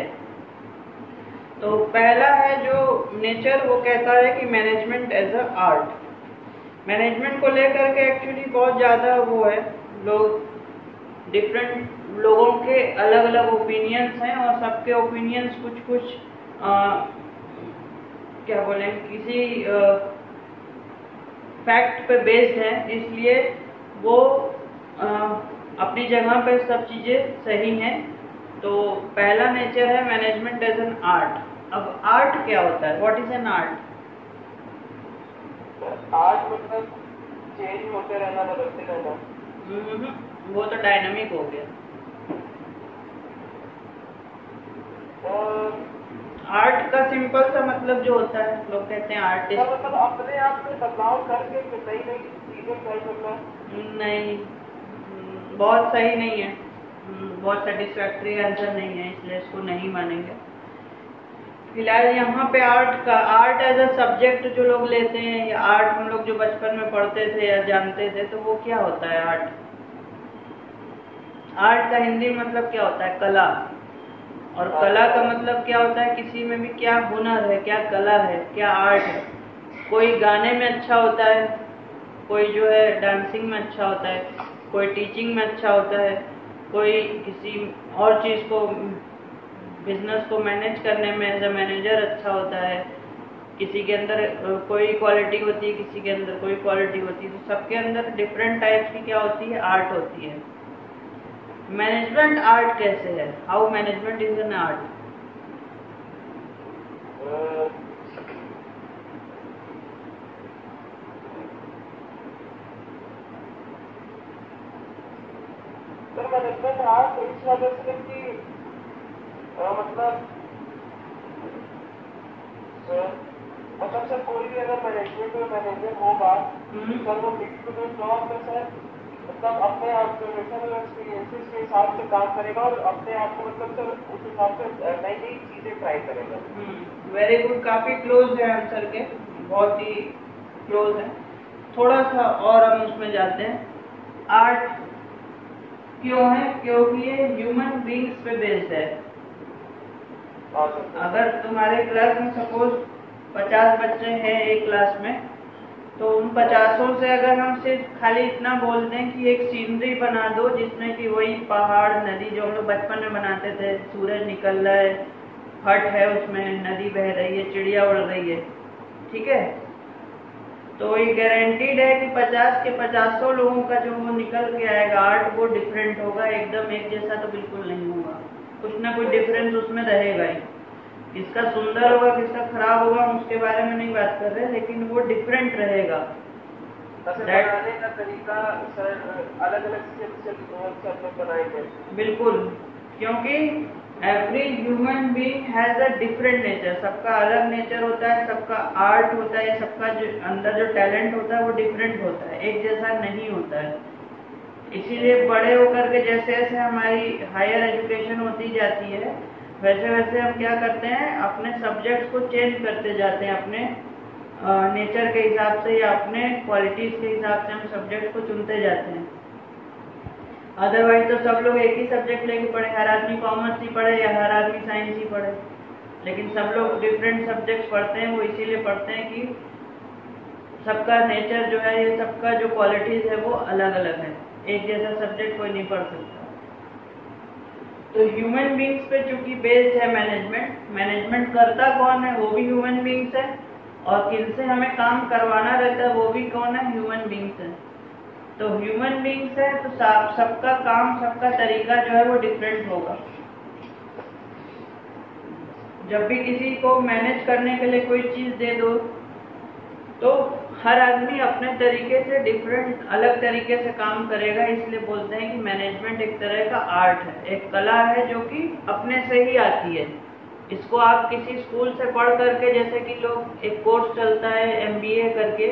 तो पहला है जो नेचर, वो कहता है कि management as a art. Management को लेकर के एक्चुअली बहुत ज़्यादा वो है, लोग डिफरेंट लोगों के अलग अलग ओपिनियंस हैं और सबके ओपिनियंस कुछ कुछ क्या बोलें, किसी फैक्ट पे बेस्ड है, इसलिए वो अपनी जगह पे सब चीज़ें सही हैं। तो पहला नेचर है मैनेजमेंट एज एन आर्ट। अब आर्ट क्या होता है? What is an art? Art मतलब चेंज होते रहना, बदलते रहना। वो तो डायनामिक हो गया। और आर्ट का सिंपल सा मतलब जो होता है, लोग कहते हैं आर्टिस्ट, मतलब अपने आप में बदलाव करके नई नई चीजें ट्राई करना। नहीं, बहुत सही नहीं है, बहुत सेटिस्फैक्ट्री आंसर नहीं है, इसलिए इसको नहीं मानेंगे फिलहाल। यहाँ पे आर्ट एज अ सब्जेक्ट जो लोग लेते हैं, या आर्ट हम लोग जो बचपन में पढ़ते थे या जानते थे, तो वो क्या होता है आर्ट? आर्ट का हिंदी मतलब क्या होता है? कला। और कला का मतलब क्या होता है? किसी में भी क्या हुनर है, क्या कला है, क्या आर्ट है। कोई गाने में अच्छा होता है, कोई जो है डांसिंग में अच्छा होता है, कोई टीचिंग में अच्छा होता है, कोई किसी और चीज़ को, बिजनेस को मैनेज करने में एज अ मैनेजर अच्छा होता है। किसी के अंदर कोई क्वालिटी होती है, किसी के अंदर कोई क्वालिटी होती है। तो सबके अंदर डिफरेंट टाइप्स की क्या होती है? आर्ट होती है। मैनेजमेंट आर्ट कैसे है? How management is an art? Sir management art इस वजह से कि मतलब सर कोई भी अगर मैनेजमेंट में मैनेजर होगा सर वो डिफिकल्ट जॉब में सर मतलब अपने ऑब्जर्वेशन और एक्सपीरियंसेस के हिसाब से काम करेगा और अपने आप को मतलब सर उस हिसाब से नई नई चीजें ट्राई करेगा। वेरी गुड, काफी क्लोज है आंसर के, बहुत ही क्लोज है। थोड़ा सा और हम उसमें जाते हैं। आर्ट क्यों है? क्योंकि ये ह्यूमन बींग्स पे बेस्ड है। अगर तुम्हारे क्लास में सपोज 50 बच्चे हैं एक क्लास में, तो उन 50 से अगर हम सिर्फ खाली इतना बोल दें कि एक सीनरी बना दो जिसमें कि वही पहाड़, नदी जो हम लोग बचपन में बनाते थे, सूरज निकल रहा है, हट है उसमें, नदी बह रही है, चिड़िया उड़ रही है, ठीक है, तो ये गारंटीड है कि 50 के 50 लोगों का जो वो निकल के आएगा आर्ट, वो डिफरेंट होगा। एकदम एक जैसा तो बिल्कुल नहीं होगा, कुछ ना कुछ डिफरेंस उसमें रहेगा ही। किसका सुंदर होगा, किसका खराब होगा, हम उसके बारे में नहीं बात कर रहे, लेकिन वो डिफरेंट रहेगा। बनाने का तरीका सर अलग अलग से बनाएंगे। बिल्कुल, क्योंकि every human being has a different nature. सबका अलग नेचर होता है, सबका आर्ट होता है, सबका जो अंदर जो टैलेंट होता है वो डिफरेंट होता है, एक जैसा नहीं होता है। इसीलिए बड़े होकर के जैसे जैसे हमारी हायर एजुकेशन होती जाती है, वैसे वैसे हम क्या करते हैं, अपने सब्जेक्ट्स को चेंज करते जाते हैं, अपने नेचर के हिसाब से या अपने क्वालिटीज के हिसाब से हम सब्जेक्ट को चुनते जाते हैं। अदरवाइज तो सब लोग एक ही सब्जेक्ट लेके पढ़े, हर आदमी कॉमर्स ही पढ़े या हर आदमी साइंस ही पढ़े, लेकिन सब लोग डिफरेंट सब्जेक्ट्स पढ़ते हैं। वो इसीलिए पढ़ते हैं कि सबका नेचर जो है, ये सबका जो क्वालिटीज़ है वो अलग अलग है, एक जैसा सब्जेक्ट कोई नहीं पढ़ सकता। तो ह्यूमन बींग्स पे चूंकि बेस्ड है मैनेजमेंट करता कौन है, वो भी ह्यूमन बींग्स है, और किनसे हमें काम करवाना रहता है वो भी कौन है, ह्यूमन बींग्स है। तो ह्यूमन बींग्स है तो सबका काम, सबका तरीका जो है वो डिफरेंट होगा। जब भी किसी को मैनेज करने के लिए कोई चीज़ दे दो तो हर आदमी अपने तरीके से डिफरेंट, अलग तरीके से काम करेगा। इसलिए बोलते हैं कि मैनेजमेंट एक तरह का आर्ट है, एक कला है जो कि अपने से ही आती है। इसको आप किसी स्कूल से पढ़ करके, जैसे कि लोग एक कोर्स चलता है MBA करके,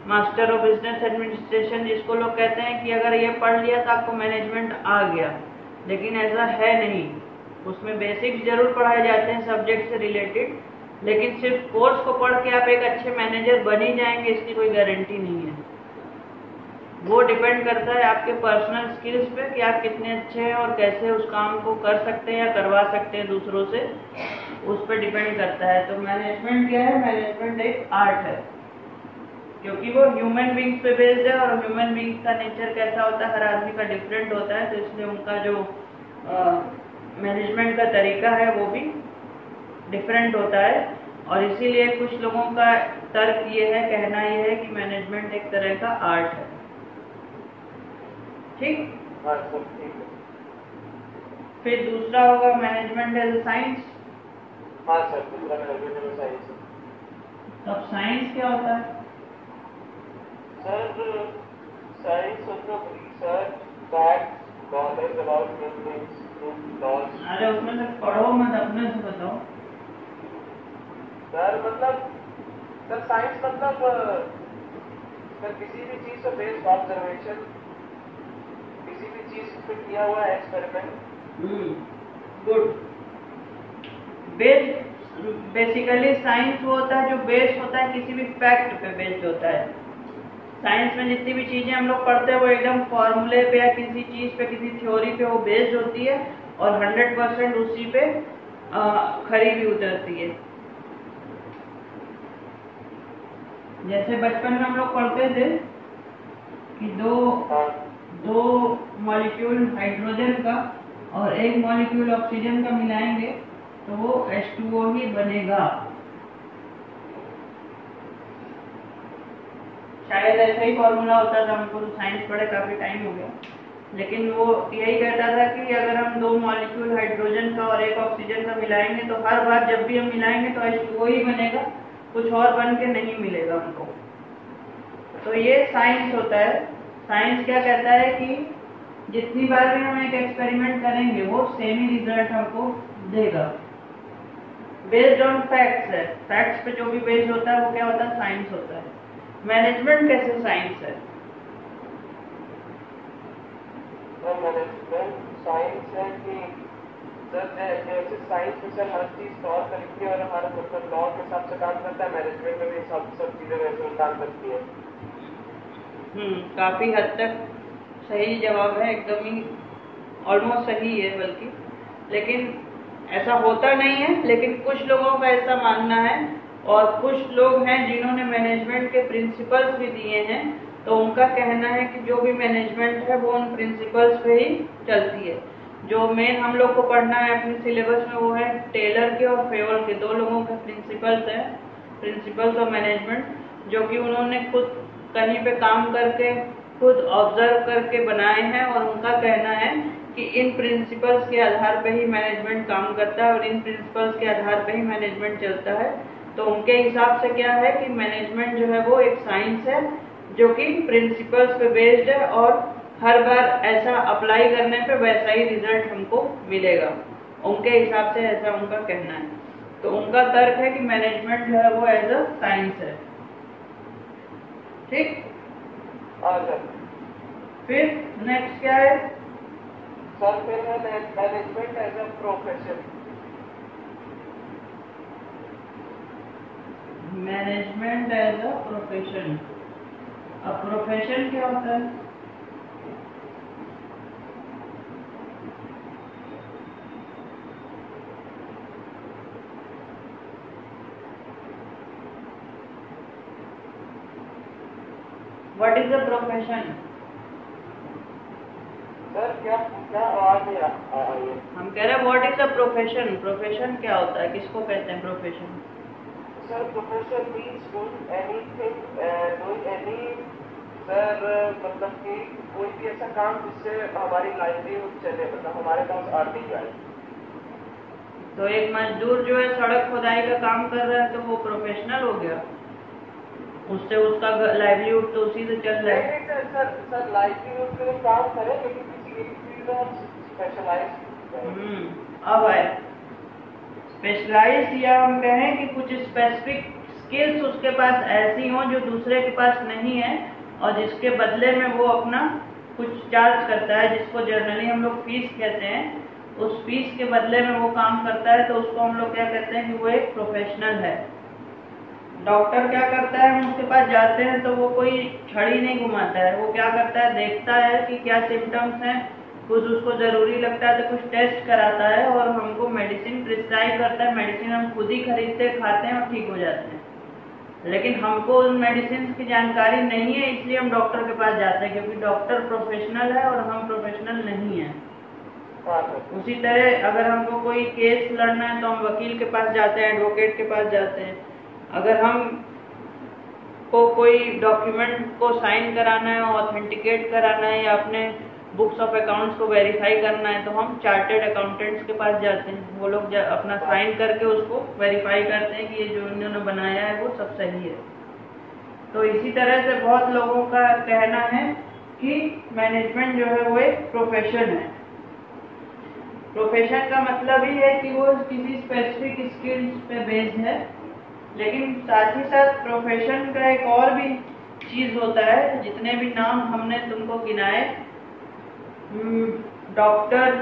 मास्टर ऑफ बिजनेस एडमिनिस्ट्रेशन, जिसको लोग कहते हैं कि अगर ये पढ़ लिया तो आपको मैनेजमेंट आ गया, लेकिन ऐसा है नहीं। उसमें बेसिक्स जरूर पढ़ाए जाते हैं सब्जेक्ट से रिलेटेड, लेकिन सिर्फ कोर्स को पढ़ के आप एक अच्छे मैनेजर बन ही जाएंगे इसकी कोई गारंटी नहीं है। वो डिपेंड करता है आपके पर्सनल स्किल्स पे कि आप कितने अच्छे हैं और कैसे उस काम को कर सकते हैं या करवा सकते हैं दूसरों से, उस पर डिपेंड करता है। तो मैनेजमेंट क्या है, मैनेजमेंट एक आर्ट है, क्योंकि वो ह्यूमन बींग्स पे बेस्ड है, और ह्यूमन बींग्स का नेचर कैसा होता है, हर आदमी का डिफरेंट होता है, तो इसलिए उनका जो मैनेजमेंट का तरीका है वो भी डिफरेंट होता है। और इसीलिए कुछ लोगों का तर्क ये है, कहना ये है कि मैनेजमेंट एक तरह का आर्ट है। ठीक? हाँ सर, ठीक है। फिर दूसरा होगा मैनेजमेंट एज साइंस। हाँ सर, दूसरा मैनेजमेंट एज साइंस। अब साइंस क्या होता है सर? साइंस मतलब research, facts, knowledge about things, laws. अरे उसमें से पढ़ो मत, अपने से बताओ सर। मतलब सर साइंस मतलब सर किसी भी चीज पर बेस्ड ऑब्जर्वेशन, किसी भी चीज पे किया हुआ एक्सपेरिमेंट। गुड। बेसिकली साइंस वो होता है जो बेस्ड होता है किसी भी फैक्ट पे बेस्ड होता है। साइंस में जितनी भी चीजें हम लोग पढ़ते हैं वो एकदम फॉर्मूले पे या किसी चीज पे, किसी थ्योरी पे वो बेस्ड होती है, और 100% उसी पे खरी भी उतरती है। जैसे बचपन में हम लोग पढ़ते थे कि दो मॉलिक्यूल हाइड्रोजन का और एक मॉलिक्यूल ऑक्सीजन का मिलाएंगे तो वो H2O ही बनेगा। शायद ऐसा ही फॉर्मूला होता था, हमको साइंस पढ़े काफी टाइम हो गया, लेकिन वो यही कहता था कि अगर हम दो मॉलिक्यूल हाइड्रोजन का और एक ऑक्सीजन का मिलाएंगे तो हर बार जब भी हम मिलाएंगे तो H2O ही बनेगा, कुछ और बन के नहीं मिलेगा हमको। तो ये साइंस होता है। साइंस क्या कहता है कि जितनी बार भी हम एक एक्सपेरिमेंट करेंगे वो सेम ही रिजल्ट हमको देगा, बेस्ड ऑन फैक्ट्स है। फैक्ट्स पे जो भी बेस्ड होता है वो क्या होता है, साइंस होता है। मैनेजमेंट कैसे साइंस है? मैनेजमेंट साइंस है कि सर जैसे साइंस में सर हर चीज तौर तरीके और हर मतलब लॉ के हिसाब से काम करता है, मैनेजमेंट में भी सब चीजें वैसे काम करती है। काफी हद तक सही जवाब है, एकदम ही ऑलमोस्ट सही है बल्कि, लेकिन ऐसा होता नहीं है। लेकिन कुछ लोगों का ऐसा मानना है, और कुछ लोग हैं जिन्होंने मैनेजमेंट के प्रिंसिपल्स भी दिए हैं, तो उनका कहना है कि जो भी मैनेजमेंट है वो उन प्रिंसिपल्स पे ही चलती है। जो मेन हम लोग को पढ़ना है अपने सिलेबस में वो है टेलर के और फेवल के, दो लोगों के प्रिंसिपल्स हैं, प्रिंसिपल्स ऑफ मैनेजमेंट, जो कि उन्होंने खुद कहीं पे काम करके, खुद ऑब्जर्व करके बनाए हैं, और उनका कहना है कि इन प्रिंसिपल्स के आधार पे ही मैनेजमेंट काम करता है और इन प्रिंसिपल्स के आधार पे ही मैनेजमेंट चलता है। तो उनके हिसाब से क्या है कि मैनेजमेंट जो है वो एक साइंस है जो कि प्रिंसिपल्स पे बेस्ड है, और हर बार ऐसा अप्लाई करने पे वैसा ही रिजल्ट हमको मिलेगा। उनके हिसाब से ऐसा उनका कहना है। तो उनका तर्क है कि मैनेजमेंट जो है वो एज अ साइंस है। ठीक? फिर नेक्स्ट क्या है सर? फिर है management as a profession. Management as a profession. अब प्रोफेशन क्या होता है? What is the profession? Sir क्या क्या आवाज नहीं आ रही है? हम कह रहे हैं what is the profession? Profession क्या होता है, किसको कहते हैं profession? Sir profession means doing anything, doing any, sir मतलब कि कोई भी ऐसा काम जिससे हमारी लाइवलीहुड चले, मतलब हमारे पास आर्थिक जाए। तो एक मजदूर जो है सड़क खुदाई का काम कर रहा है तो वो प्रोफेशनल हो गया, उससे उसका लाइवलीहुड तो उसी से चल रहा है। सर लाइवलीहुड के लिए काम करें लेकिन किसी एक फील्ड में हम स्पेशलाइज। अब है स्पेशलाइज, या हम कहें कि कुछ स्पेसिफिक स्किल्स उसके पास ऐसी हों जो दूसरे के पास नहीं है, और जिसके बदले में वो अपना कुछ चार्ज करता है, जिसको जर्नली हम लोग फीस कहते हैं। उस फीस के बदले में वो काम करता है तो उसको हम लोग क्या कहते हैं कि वो एक प्रोफेशनल है। डॉक्टर क्या करता है, हम उसके पास जाते हैं तो वो कोई छड़ी नहीं घुमाता है, वो क्या करता है, देखता है कि क्या सिम्टम्स हैं, कुछ उसको ज़रूरी लगता है तो कुछ टेस्ट कराता है और हमको मेडिसिन प्रिस्क्राइब करता है। मेडिसिन हम खुद ही खरीदते खाते हैं और ठीक हो जाते हैं, लेकिन हमको उन मेडिसिन की जानकारी नहीं है, इसलिए हम डॉक्टर के पास जाते हैं, क्योंकि डॉक्टर प्रोफेशनल है और हम प्रोफेशनल नहीं हैं। उसी तरह अगर हमको कोई केस लड़ना है तो हम वकील के पास जाते हैं, एडवोकेट के पास जाते हैं। अगर हम को कोई डॉक्यूमेंट को साइन कराना है, ऑथेंटिकेट कराना है, या अपने बुक्स ऑफ अकाउंट्स को वेरीफाई करना है तो हम चार्टर्ड अकाउंटेंट्स के पास जाते हैं। वो लोग अपना साइन करके उसको वेरीफाई करते हैं कि ये जो इन्होंने बनाया है वो सब सही है। तो इसी तरह से बहुत लोगों का कहना है कि मैनेजमेंट जो है वो एक प्रोफेशन है। प्रोफेशन का मतलब ही है कि वो किसी स्पेसिफिक स्किल्स पे बेस्ड है, लेकिन साथ ही साथ प्रोफेशन का एक और भी चीज़ होता है। जितने भी नाम हमने तुमको गिनाए, डॉक्टर,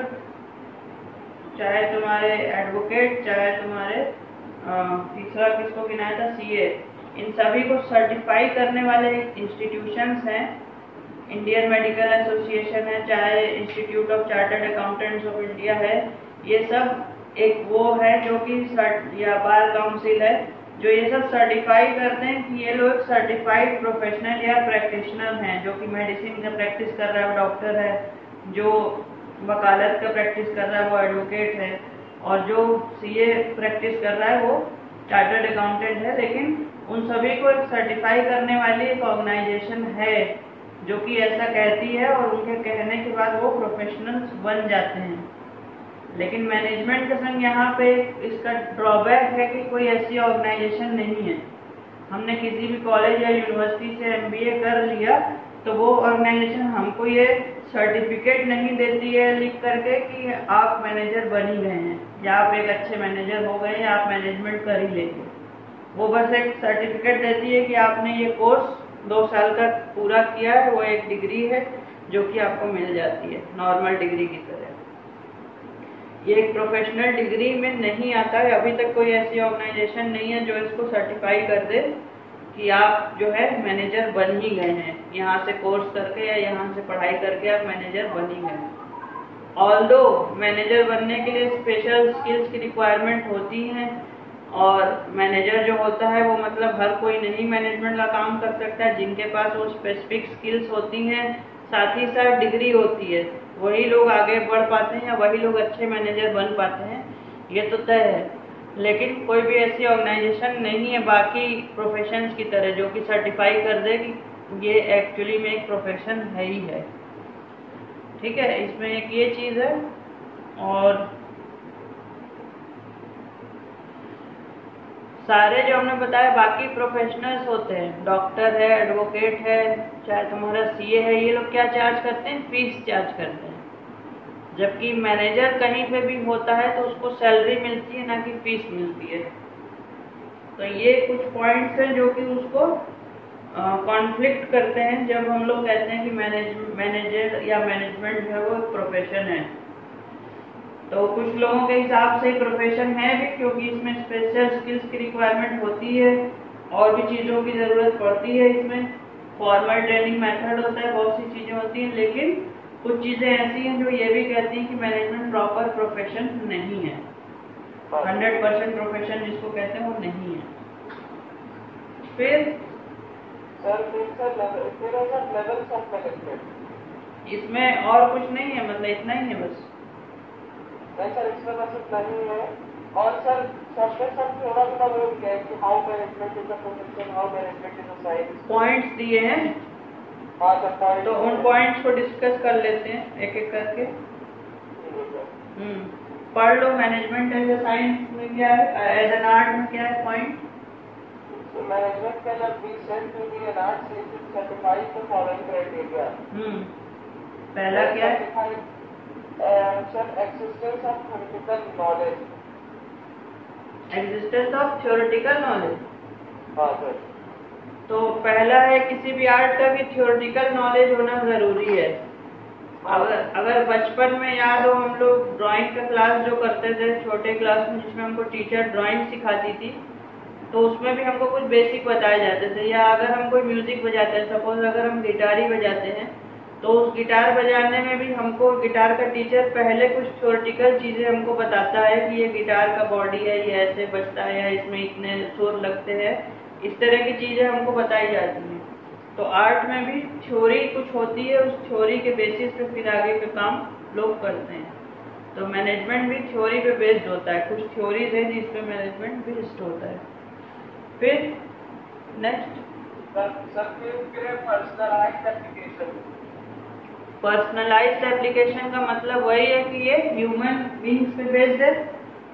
चाहे तुम्हारे एडवोकेट, चाहे तुम्हारे तीसरा किसको गिनाया था, सीए, इन सभी को सर्टिफाई करने वाले इंस्टीट्यूशंस हैं। इंडियन मेडिकल एसोसिएशन है, चाहे institute of chartered accountants of India है, ये सब एक वो है जो कि या बार काउंसिल है जो ये सब सर्टिफाई करते हैं कि ये लोग सर्टिफाइड प्रोफेशनल या प्रैक्टिशनर हैं। जो कि मेडिसिन का प्रैक्टिस कर रहा है वो डॉक्टर है, जो वकालत का प्रैक्टिस कर रहा है वो एडवोकेट है, और जो सीए प्रैक्टिस कर रहा है वो चार्टर्ड अकाउंटेंट है। लेकिन उन सभी को एक सर्टिफाई करने वाली एक ऑर्गेनाइजेशन है जो कि ऐसा कहती है, और उनके कहने के बाद वो प्रोफेशनल्स बन जाते हैं। लेकिन मैनेजमेंट के संग यहाँ पे इसका ड्रॉबैक है कि कोई ऐसी ऑर्गेनाइजेशन नहीं है। हमने किसी भी कॉलेज या यूनिवर्सिटी से MBA कर लिया तो वो ऑर्गेनाइजेशन हमको ये सर्टिफिकेट नहीं देती है लिख करके कि आप मैनेजर बन ही गए हैं, या आप एक अच्छे मैनेजर हो गए, या आप मैनेजमेंट कर ही लेंगे। वो बस एक सर्टिफिकेट देती है कि आपने ये कोर्स 2 साल का पूरा किया है, वो एक डिग्री है जो कि आपको मिल जाती है नॉर्मल डिग्री की तरह। ये एक प्रोफेशनल डिग्री में नहीं आता है। अभी तक कोई ऐसी ऑर्गेनाइजेशन नहीं है जो इसको सर्टिफाई कर दे कि आप जो है मैनेजर बन ही गए हैं, यहाँ से कोर्स करके या यहाँ से पढ़ाई करके आप मैनेजर बन ही गए। ऑल्दो मैनेजर बनने के लिए स्पेशल स्किल्स की रिक्वायरमेंट होती हैं, और मैनेजर जो होता है वो मतलब हर कोई नहीं मैनेजमेंट का काम कर सकता है। जिनके पास वो स्पेसिफिक स्किल्स होती हैं, साथ ही साथ डिग्री होती है, वही लोग आगे बढ़ पाते हैं या वही लोग अच्छे मैनेजर बन पाते हैं, ये तो तय है। लेकिन कोई भी ऐसी ऑर्गेनाइजेशन नहीं है बाकी प्रोफेशंस की तरह जो कि सर्टिफाई कर दे कि ये एक्चुअली में एक प्रोफेशन है ही है। ठीक है, इसमें एक ये चीज़ है। और सारे जो हमने बताया बाकी प्रोफेशनल्स होते हैं, डॉक्टर है, एडवोकेट है, चाहे तुम्हारा सीए है, ये लोग क्या चार्ज करते हैं, फीस चार्ज करते हैं। जबकि मैनेजर कहीं पे भी होता है तो उसको सैलरी मिलती है, ना कि फीस मिलती है। तो ये कुछ पॉइंट्स हैं जो कि उसको कॉन्फ्लिक्ट करते हैं जब हम लोग कहते हैं कि मैनेजर या मैनेजमेंट जो है वो एक प्रोफेशन है। तो कुछ लोगों के हिसाब से प्रोफेशन है भी, क्योंकि इसमें स्पेशल स्किल्स की रिक्वायरमेंट होती है और भी चीज़ों की ज़रूरत पड़ती है। इसमें फॉर्मल ट्रेनिंग मेथड होता है, बहुत सी चीज़ें होती हैं। लेकिन कुछ चीज़ें ऐसी हैं जो ये भी कहती हैं कि मैनेजमेंट प्रॉपर प्रोफेशन नहीं है, 100% प्रोफेशन जिसको कहते हैं वो नहीं है। फिर Sir, means there are some levels of management. इसमें और कुछ नहीं है, मतलब इतना ही है बस? नहीं सर, इसमें बस इतना ही है। और सर सर थोड़ा सा वो क्या है कि how management is a profession, how management is a science. Points दिए हैं, हाँ सर पॉइंट, तो उन पॉइंट्स को डिस्कस कर लेते हैं एक एक करके। पढ़ लो। मैनेजमेंट एज अ साइंस में क्या है, एज एन आर्ट में क्या है point? Management can be said to be an art since it satisfies the following criteria. पहला क्या है? Sir existence of theoretical knowledge. Existence of theoretical knowledge. हाँ सर। तो पहला है किसी भी आर्ट का भी थ्योरेटिकल नॉलेज होना जरूरी है। अगर बचपन में याद हो, हम लोग ड्राइंग का क्लास जो करते थे छोटे क्लास में, जिसमें हमको टीचर ड्राइंग सिखाती थी, तो उसमें भी हमको कुछ बेसिक बताए जाते थे। या अगर हम कोई म्यूजिक बजाते हैं, सपोज अगर हम गिटार ही बजाते हैं, तो उस गिटार बजाने में भी हमको गिटार का टीचर पहले कुछ थ्योरेटिकल चीजें हमको बताता है कि ये गिटार का बॉडी है, ये ऐसे बजता है, या इसमें इतने सुर लगते हैं, इस तरह की चीजें हमको बताई जाती हैं। तो आर्ट में भी थ्योरी कुछ होती है, उस थ्योरी के बेसिस पे फिर आगे के काम लोग करते हैं। तो मैनेजमेंट भी थ्योरी पे बेस्ड होता है, कुछ थ्योरीज है जिस पे मैनेजमेंट बेस्ड होता है। फिर नेक्स्ट पर्सनलाइज्ड एप्लीकेशन का मतलब वही है कि ये ह्यूमन बीइंग्स पे बेस्ड है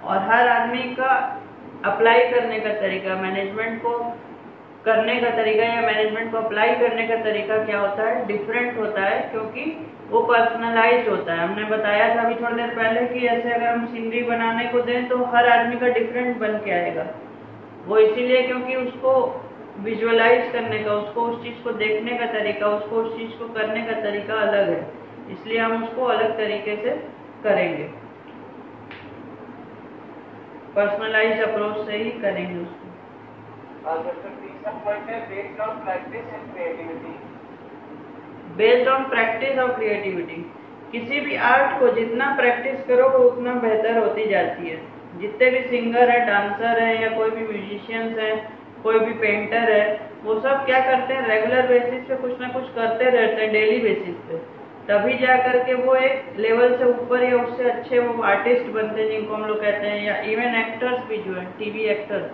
और हर आदमी का अप्लाई करने का तरीका, मैनेजमेंट को करने का तरीका या मैनेजमेंट को अप्लाई करने का तरीका क्या होता है, डिफरेंट होता है, क्योंकि वो पर्सनलाइज होता है। हमने बताया था अभी थोड़ी देर पहले कि ऐसे अगर हम सीनरी बनाने को दें तो हर आदमी का डिफरेंट बन के आएगा। वो इसीलिए क्योंकि उसको विजुअलाइज करने का, उसको उस चीज को देखने का तरीका, उसको उस चीज को करने का तरीका अलग है, इसलिए हम उसको अलग तरीके से करेंगे, पर्सनलाइज अप्रोच से ही करेंगे उसको। बेस्ड ऑन प्रैक्टिस और क्रिएटिविटी। किसी भी आर्ट को जितना प्रैक्टिस करो वो उतना बेहतर होती जाती है। जितने भी सिंगर है, डांसर है, या कोई भी म्यूजिशियंस है, कोई भी पेंटर है, वो सब क्या करते हैं, रेगुलर बेसिस पे कुछ ना कुछ करते रहते हैं, डेली बेसिस पे, तभी जा करके वो एक लेवल से ऊपर या उससे अच्छे वो आर्टिस्ट बनते हैं, जिनको हम लोग कहते हैं। या इवन एक्टर्स भी जो है, टीवी एक्टर्स,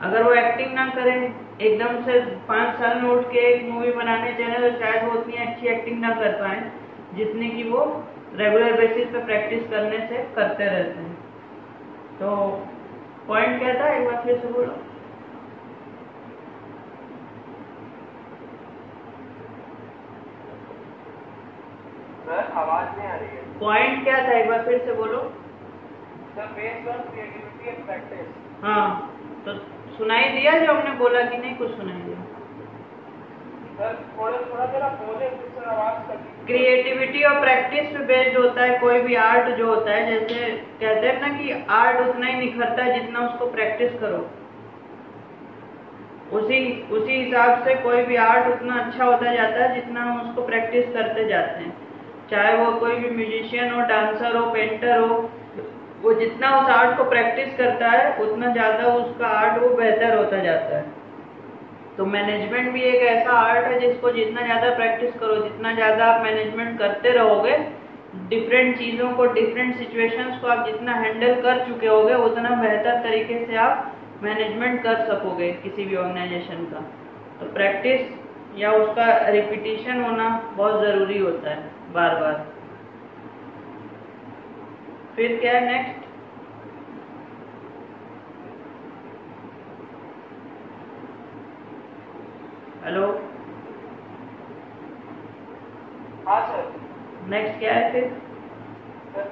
अगर वो एक्टिंग ना करें, एकदम से 5 साल में उठ के एक मूवी बनाने चले, तो शायद वो उतनी अच्छी एक्टिंग ना कर पाए जितनी कि वो रेगुलर बेसिस पे प्रैक्टिस करने से करते रहते हैं। तो पॉइंट क्या था, एक बार फिर से बोलो। आवाज नहीं आ रही है। पॉइंट क्या था, एक बार फिर से बोलो। Based on creativity and practice. हाँ, तो सुनाई दिया जो हमने बोला कि नहीं कुछ सुनाई दिया? क्रिएटिविटी और प्रैक्टिस पे बेस्ड होता है कोई भी आर्ट जो होता है। जैसे कहते हैं ना कि आर्ट उतना ही निखरता है जितना उसको प्रैक्टिस करो, उसी हिसाब से कोई भी आर्ट उतना अच्छा होता जाता है जितना हम उसको प्रैक्टिस करते जाते हैं। चाहे वो कोई भी म्यूजिशियन हो, डांसर हो, पेंटर हो, वो जितना उस आर्ट को प्रैक्टिस करता है उतना ज्यादा उसका आर्ट वो बेहतर होता जाता है। तो मैनेजमेंट भी एक ऐसा आर्ट है जिसको जितना ज्यादा प्रैक्टिस करो, जितना ज्यादा आप मैनेजमेंट करते रहोगे, डिफरेंट चीजों को, डिफरेंट सिचुएशंस को आप जितना हैंडल कर चुके होगे, उतना बेहतर तरीके से आप मैनेजमेंट कर सकोगे किसी भी ऑर्गेनाइजेशन का। तो प्रैक्टिस या उसका रिपीटिशन होना बहुत जरूरी होता है, बार बार। फिर क्या है नेक्स्ट? हेलो, हाँ सर। नेक्स्ट क्या है फिर?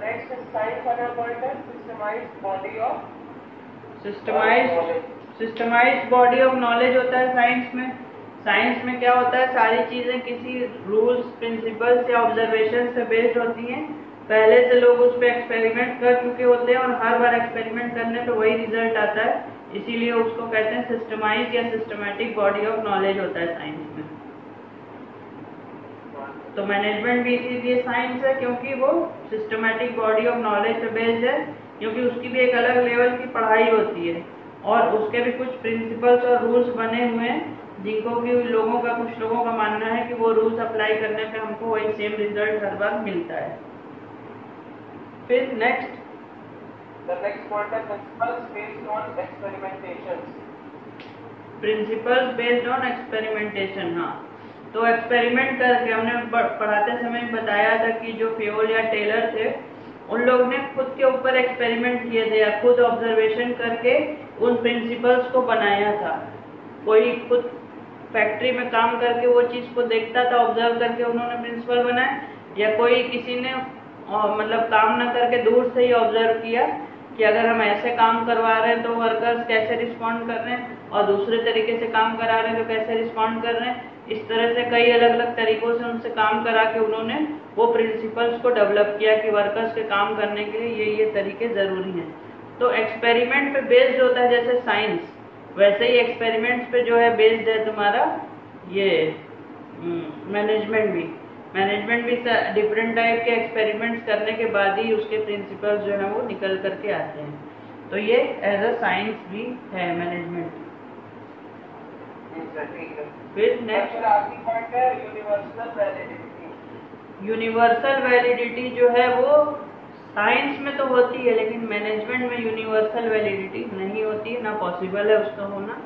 नेक्स्ट साइंस वाला पॉइंट है systemised body of systemised body of knowledge होता है साइंस में। साइंस में क्या होता है, सारी चीजें किसी रूल्स, प्रिंसिपल्स या ऑब्जर्वेशन से बेस्ड होती हैं। पहले से लोग उस पर एक्सपेरिमेंट कर चुके होते हैं और हर बार एक्सपेरिमेंट करने पे वही रिजल्ट आता है, इसीलिए उसको कहते हैं सिस्टमाइज या सिस्टमैटिक बॉडी ऑफ नॉलेज होता है साइंस में। तो मैनेजमेंट भी इसीलिए साइंस है क्योंकि वो सिस्टमैटिक बॉडी ऑफ नॉलेज पे बेस्ड है, क्योंकि उसकी भी एक अलग लेवल की पढ़ाई होती है और उसके भी कुछ प्रिंसिपल्स और रूल्स बने हुए हैं जिनको कि लोगों का, कुछ लोगों का मानना है कि वो रूल्स अप्लाई करने पे हमको वही सेम रिजल्ट हर बार मिलता है। फिर नेक्स्ट, The next point है principles based on experimentations. Principles based on experimentation. हाँ, तो एक्सपेरिमेंट करके हमने पढ़ाते समय बताया था कि जो फेयोल या टेलर थे उन लोग ने खुद के ऊपर एक्सपेरिमेंट किए थे या खुद ऑब्जर्वेशन करके उन प्रिंसिपल्स को बनाया था। कोई खुद फैक्ट्री में काम करके वो चीज को देखता था, ऑब्जर्व करके उन्होंने प्रिंसिपल बनाया, या कोई किसी ने मतलब काम ना करके दूर से ही ऑब्जर्व किया कि अगर हम ऐसे काम करवा रहे हैं तो वर्कर्स कैसे रिस्पॉन्ड कर रहे हैं, और दूसरे तरीके से काम करा रहे हैं तो कैसे रिस्पॉन्ड कर रहे हैं। इस तरह से कई अलग अलग तरीकों से उनसे काम करा के उन्होंने वो प्रिंसिपल्स को डेवलप किया कि वर्कर्स के काम करने के लिए ये तरीके जरूरी हैं। तो एक्सपेरिमेंट पे बेस्ड होता है जैसे साइंस, वैसे ही एक्सपेरिमेंट्स पे जो है बेस्ड है तुम्हारा ये मैनेजमेंट भी। मैनेजमेंट भी डिफरेंट टाइप के एक्सपेरिमेंट्स करने के बाद ही उसके प्रिंसिपल्स जो है वो निकल करके आते हैं। तो ये एज अ साइंस भी है मैनेजमेंट। फिर नेक्स्ट आखिरी पॉइंट है यूनिवर्सल वैलिडिटी। यूनिवर्सल वैलिडिटी जो है वो साइंस में तो होती है, लेकिन मैनेजमेंट में यूनिवर्सल वैलिडिटी नहीं होती है, ना पॉसिबल है उसका होना।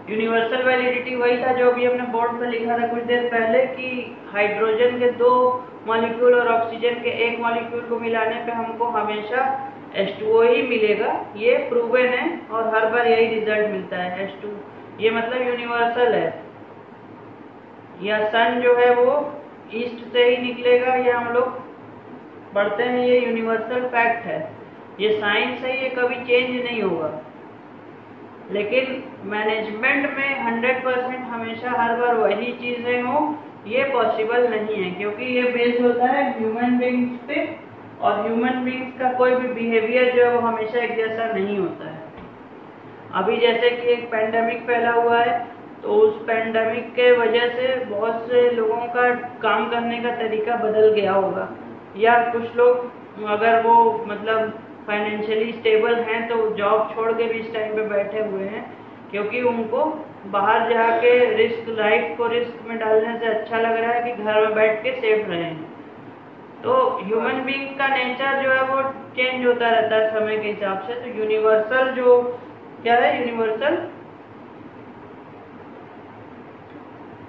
यूनिवर्सल वैलिडिटी वही था जो अभी हमने बोर्ड पर लिखा था कुछ देर पहले कि हाइड्रोजन के 2 मॉलिक्यूल और ऑक्सीजन के 1 मॉलिक्यूल को मिलाने पे हमको हमेशा H2O ही मिलेगा। ये प्रूवन है और हर बार यही रिजल्ट मिलता है H2। ये मतलब यूनिवर्सल है। या सन जो है वो ईस्ट से ही निकलेगा, ये हम लोग पढ़ते हैं, ये यूनिवर्सल फैक्ट है, ये साइंस है, ये कभी चेंज नहीं होगा। लेकिन मैनेजमेंट में 100% हमेशा हर बार वही चीजें हो, ये पॉसिबल नहीं है, क्योंकि ये बेस्ड होता है ह्यूमन बीइंग्स पे, और ह्यूमन बीइंग्स का कोई भी बिहेवियर जो है वो हमेशा एक जैसा नहीं होता है। अभी जैसे कि एक पैंडेमिक फैला हुआ है, तो उस पैंडेमिक के वजह से बहुत से लोगों का काम करने का तरीका बदल गया होगा, या कुछ लोग अगर वो मतलब फाइनेंशियली स्टेबल हैं तो जॉब छोड़ के भी इस टाइम पे बैठे हुए हैं, क्योंकि उनको बाहर जाके रिस्क, लाइफ को रिस्क में डालने से अच्छा लग रहा है कि घर में बैठ के सेफ रहें। तो ह्यूमन बीइंग का नेचर जो है वो चेंज होता रहता है समय के हिसाब से। तो यूनिवर्सल जो क्या है, यूनिवर्सल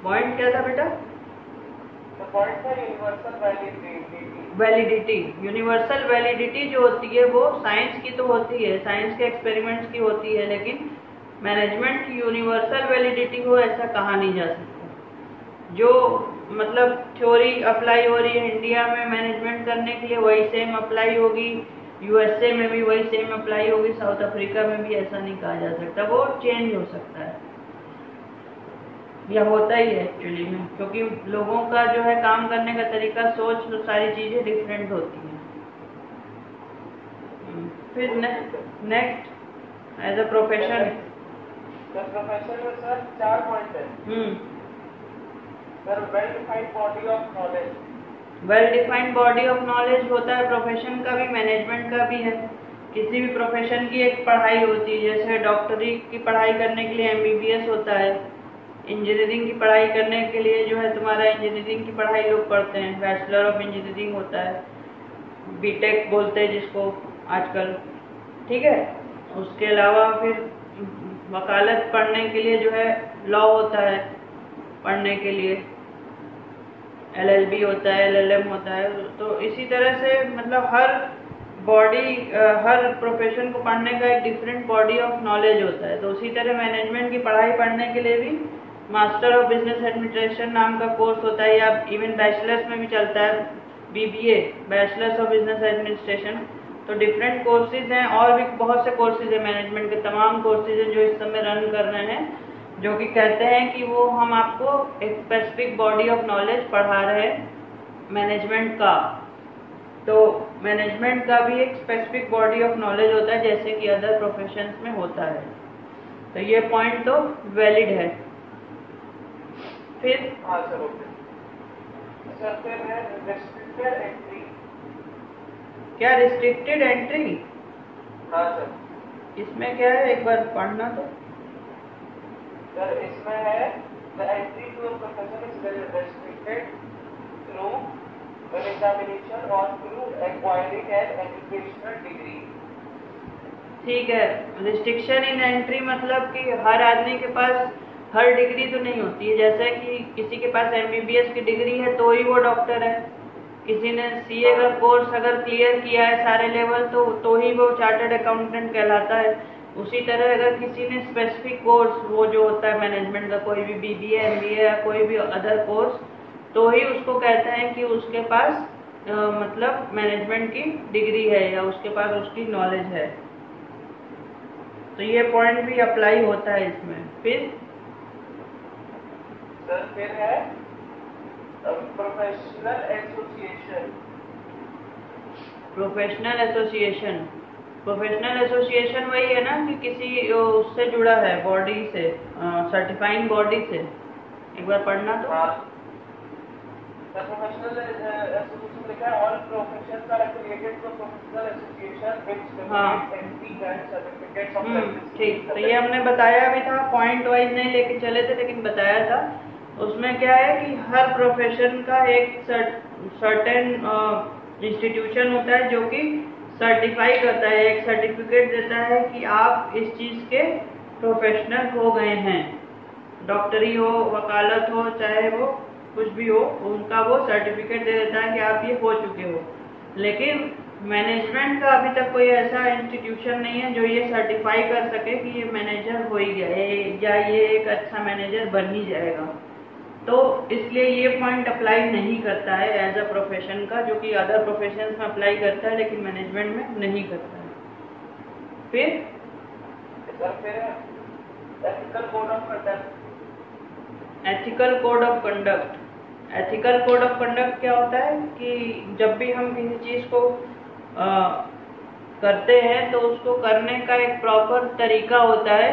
पॉइंट क्या था बेटा? वैलिडिटी। यूनिवर्सल वैलिडिटी जो होती है वो साइंस की तो होती है, साइंस के एक्सपेरिमेंट्स की होती है, लेकिन मैनेजमेंट की यूनिवर्सल वैलिडिटी हो ऐसा कहा नहीं जा सकता। जो मतलब थ्योरी अप्लाई हो रही है इंडिया में मैनेजमेंट करने के लिए वही सेम अप्लाई होगी, यूएसए में भी वही सेम अप्लाई होगी, साउथ अफ्रीका में भी, ऐसा नहीं कहा जा सकता। वो चेंज हो सकता है या होता ही है एक्चुअली में, क्योंकि लोगों का जो है काम करने का तरीका, सोच, तो सारी चीजें डिफरेंट होती हैं। फिर next as a profession. Profession में सर 4 पॉइंट है। Sir well defined body of knowledge. Well defined body of knowledge होता है प्रोफेशन का भी, मैनेजमेंट का भी है। किसी भी प्रोफेशन की एक पढ़ाई होती है, जैसे डॉक्टरी की पढ़ाई करने के लिए MBBS होता है, इंजीनियरिंग की पढ़ाई करने के लिए जो है तुम्हारा इंजीनियरिंग की पढ़ाई लोग पढ़ते हैं, बैचलर ऑफ इंजीनियरिंग होता है, बीटेक बोलते हैं जिसको आजकल, ठीक है। उसके अलावा फिर वकालत पढ़ने के लिए जो है लॉ होता है, पढ़ने के लिए LLB होता है, LLM होता है। तो इसी तरह से मतलब हर प्रोफेशन को पढ़ने का एक डिफरेंट बॉडी ऑफ नॉलेज होता है। तो उसी तरह मैनेजमेंट की पढ़ाई पढ़ने के लिए भी मास्टर ऑफ बिजनेस एडमिनिस्ट्रेशन नाम का कोर्स होता है, या इवन बैचलर्स में भी चलता है BBA, bachelors of business administration. तो डिफरेंट कोर्सेज हैं, और भी बहुत से कोर्सेज हैं मैनेजमेंट के, तमाम कोर्सेज हैं जो इस समय रन कर रहे हैं, जो कि कहते हैं कि वो हम आपको एक स्पेसिफिक बॉडी ऑफ नॉलेज पढ़ा रहे हैं मैनेजमेंट का। तो मैनेजमेंट का भी एक स्पेसिफिक बॉडी ऑफ नॉलेज होता है जैसे कि अदर प्रोफेशंस में होता है। तो ये पॉइंट तो वैलिड है। फिर हाँ सर, ओके सर। फिर है रिस्ट्रिक्टेड एंट्री। क्या रिस्ट्रिक्टेड एंट्री? हाँ सर। इसमें क्या है, एक बार पढ़ना तो। सर इसमें है The entry to a profession is very restricted through an examination or through acquiring an educational degree. ठीक है, रिस्ट्रिक्शन इन एंट्री मतलब कि हर आदमी के पास हर डिग्री तो नहीं होती है। जैसे कि किसी के पास MBBS की डिग्री है तो ही वो डॉक्टर है, किसी ने CA का कोर्स अगर क्लियर किया है सारे लेवल तो ही वो चार्टर्ड अकाउंटेंट कहलाता है। उसी तरह अगर किसी ने स्पेसिफिक कोर्स वो जो होता है मैनेजमेंट का, कोई भी BBA MBA या कोई भी अदर कोर्स, तो ही उसको कहते हैं कि उसके पास मतलब मैनेजमेंट की डिग्री है या उसके पास उसकी नॉलेज है। तो ये पॉइंट भी अप्लाई होता है इसमें। फिर है professional association. Professional association, professional association वही है ना कि किसी उससे जुड़ा है, बॉडी से, सर्टिफाइंग बॉडी से। एक बार पढ़ना तो। प्रोफेशनल एसोसिएशन लिखा है, all professions are affiliated to professional association which grant certificates of practice. ठीक, तो ये हमने बताया भी था, पॉइंट वाइज नहीं लेके चले थे लेकिन बताया था। उसमें क्या है कि हर प्रोफेशन का एक सर्टेन इंस्टीट्यूशन होता है जो कि सर्टिफाई करता है, एक सर्टिफिकेट देता है कि आप इस चीज़ के प्रोफेशनल हो गए हैं। डॉक्टरी हो, वकालत हो, चाहे वो कुछ भी हो, उनका वो सर्टिफिकेट दे देता है कि आप ये हो चुके हो। लेकिन मैनेजमेंट का अभी तक कोई ऐसा इंस्टीट्यूशन नहीं है जो ये सर्टिफाई कर सके कि ये मैनेजर हो ही गया या ये एक अच्छा मैनेजर बन ही जाएगा। तो इसलिए ये पॉइंट अप्लाई नहीं करता है एज अ प्रोफेशन का, जो कि अदर प्रोफेशन में अप्लाई करता है लेकिन मैनेजमेंट में नहीं करता है। फिर ethical code of conduct. Ethical code of conduct, ethical code of conduct क्या होता है कि जब भी हम किसी चीज़ को करते हैं तो उसको करने का एक प्रॉपर तरीका होता है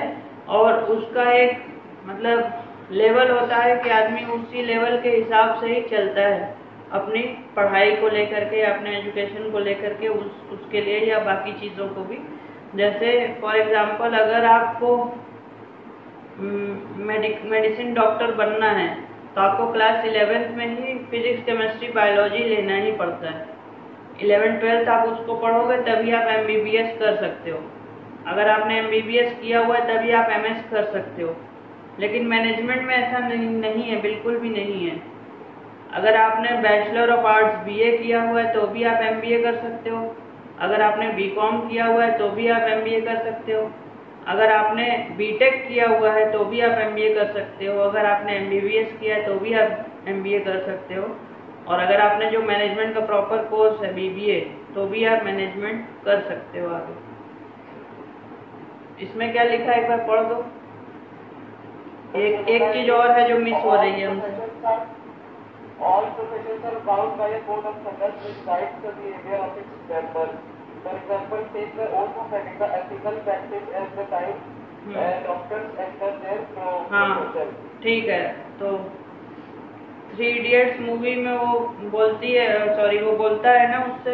और उसका एक मतलब लेवल होता है कि आदमी उसी लेवल के हिसाब से ही चलता है, अपनी पढ़ाई को लेकर के, अपने एजुकेशन को लेकर के, उसके लिए या बाकी चीज़ों को भी। जैसे फॉर एग्जांपल अगर आपको मेडिसिन डॉक्टर बनना है तो आपको क्लास 11th में ही फिजिक्स, केमिस्ट्री, बायोलॉजी लेना ही पड़ता है। 11th 12th आप उसको पढ़ोगे तभी आप MBBS कर सकते हो। अगर आपने MBBS किया हुआ है तभी आप MS कर सकते हो। लेकिन मैनेजमेंट में ऐसा नहीं है, बिल्कुल भी नहीं है। अगर आपने बैचलर ऑफ आर्ट्स BA किया हुआ है तो भी आप MBA कर सकते हो। अगर आपने BCom किया हुआ है तो भी आप MBA कर सकते हो। अगर आपने BTech किया हुआ है तो भी आप MBA कर सकते हो। अगर आपने MBBS किया है तो भी आप MBA कर सकते हो। और अगर आपने जो मैनेजमेंट का प्रॉपर कोर्स है BBA तो भी आप मैनेजमेंट कर सकते हो आगे। इसमें क्या लिखा है एक बार पढ़ दो। एक चीज और है जो मिस हो रही है हमसे। All professions are bound by a code of conduct which guides the behavior of its members. For example, take the oath of ethical practice at the time doctors enter their profession. ठीक है, तो 3 Idiots movie में वो बोलती है, वो बोलता है ना उससे,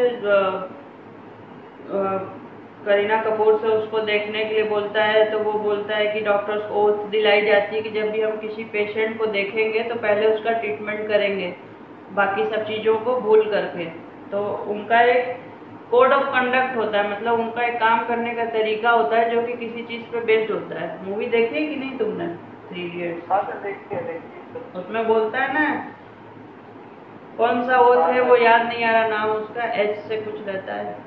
करीना कपूर से उसको देखने के लिए बोलता है, तो वो बोलता है कि डॉक्टर्स को ओथ दिलाई जाती है कि जब भी हम किसी पेशेंट को देखेंगे तो पहले उसका ट्रीटमेंट करेंगे, बाकी सब चीज़ों को भूल करके। तो उनका एक कोड ऑफ कंडक्ट होता है, मतलब उनका एक काम करने का तरीका होता है जो कि किसी चीज़ पे बेस्ड होता है। मूवी देखी है कि नहीं तुमने 3 Idiots? हाँ सर, देखिए। उसमें बोलता है ना, कौन सा ओथ है वो याद नहीं आ रहा नाम उसका, H से कुछ रहता है।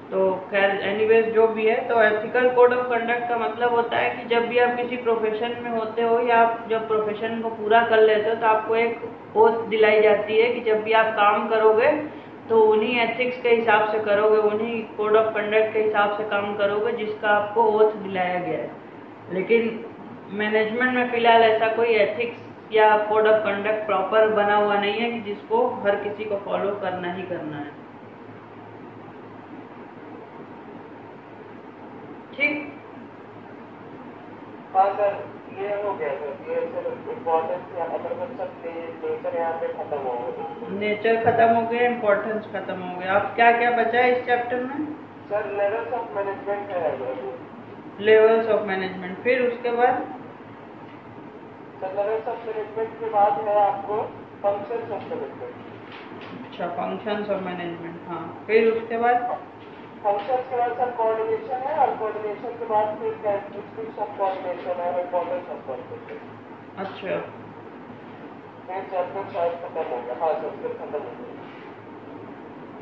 तो खैर एनीवेज जो भी है, तो एथिकल कोड ऑफ कंडक्ट का मतलब होता है कि जब भी आप किसी प्रोफेशन में होते हो या आप जब प्रोफेशन को पूरा कर लेते हो तो आपको एक ओथ दिलाई जाती है कि जब भी आप काम करोगे तो उन्हीं एथिक्स के हिसाब से करोगे, उन्हीं कोड ऑफ कंडक्ट के हिसाब से काम करोगे जिसका आपको ओथ दिलाया गया है। लेकिन मैनेजमेंट में फिलहाल ऐसा कोई एथिक्स या कोड ऑफ कंडक्ट प्रॉपर बना हुआ नहीं है कि जिसको हर किसी को फॉलो करना ही करना है। ठीक, हाँ सर, ये हो गया सर। ये सर इम्पोर्टेंस नेचर यहाँ पे खत्म हो गया। नेचर खत्म हो गया, इम्पोर्टेंस खत्म हो गया। अब क्या क्या बचा है इस चैप्टर में? सर लेवल्स ऑफ मैनेजमेंट है। लेवल्स ऑफ मैनेजमेंट, फिर उसके बाद तो लेवल्स ऑफ मैनेजमेंट के बाद है आपको फंक्शंस ऑफ मैनेजमेंट। अच्छा, फंक्शंस ऑफ मैनेजमेंट, हाँ। फिर उसके बाद फंक्शंस के बाद सर कोऑर्डिनेशन है, और कोऑर्डिनेशन के बाद फिर कैरेक्टरिस्टिक्स ऑफ कोऑर्डिनेशन और इंपॉर्टेंस ऑफ कोऑर्डिनेशन। अच्छा, फिर चैप्टर शायद खत्म हो गया। हाँ सर, फिर खत्म हो गया।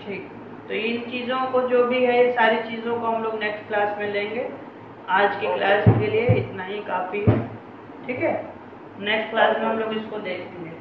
ठीक। तो इन चीज़ों को जो भी है, सारी चीज़ों को हम लोग नेक्स्ट क्लास में लेंगे। आज की क्लास के लिए इतना ही काफ़ी है, ठीक है। नेक्स्ट क्लास में हम लोग इसको देखेंगे।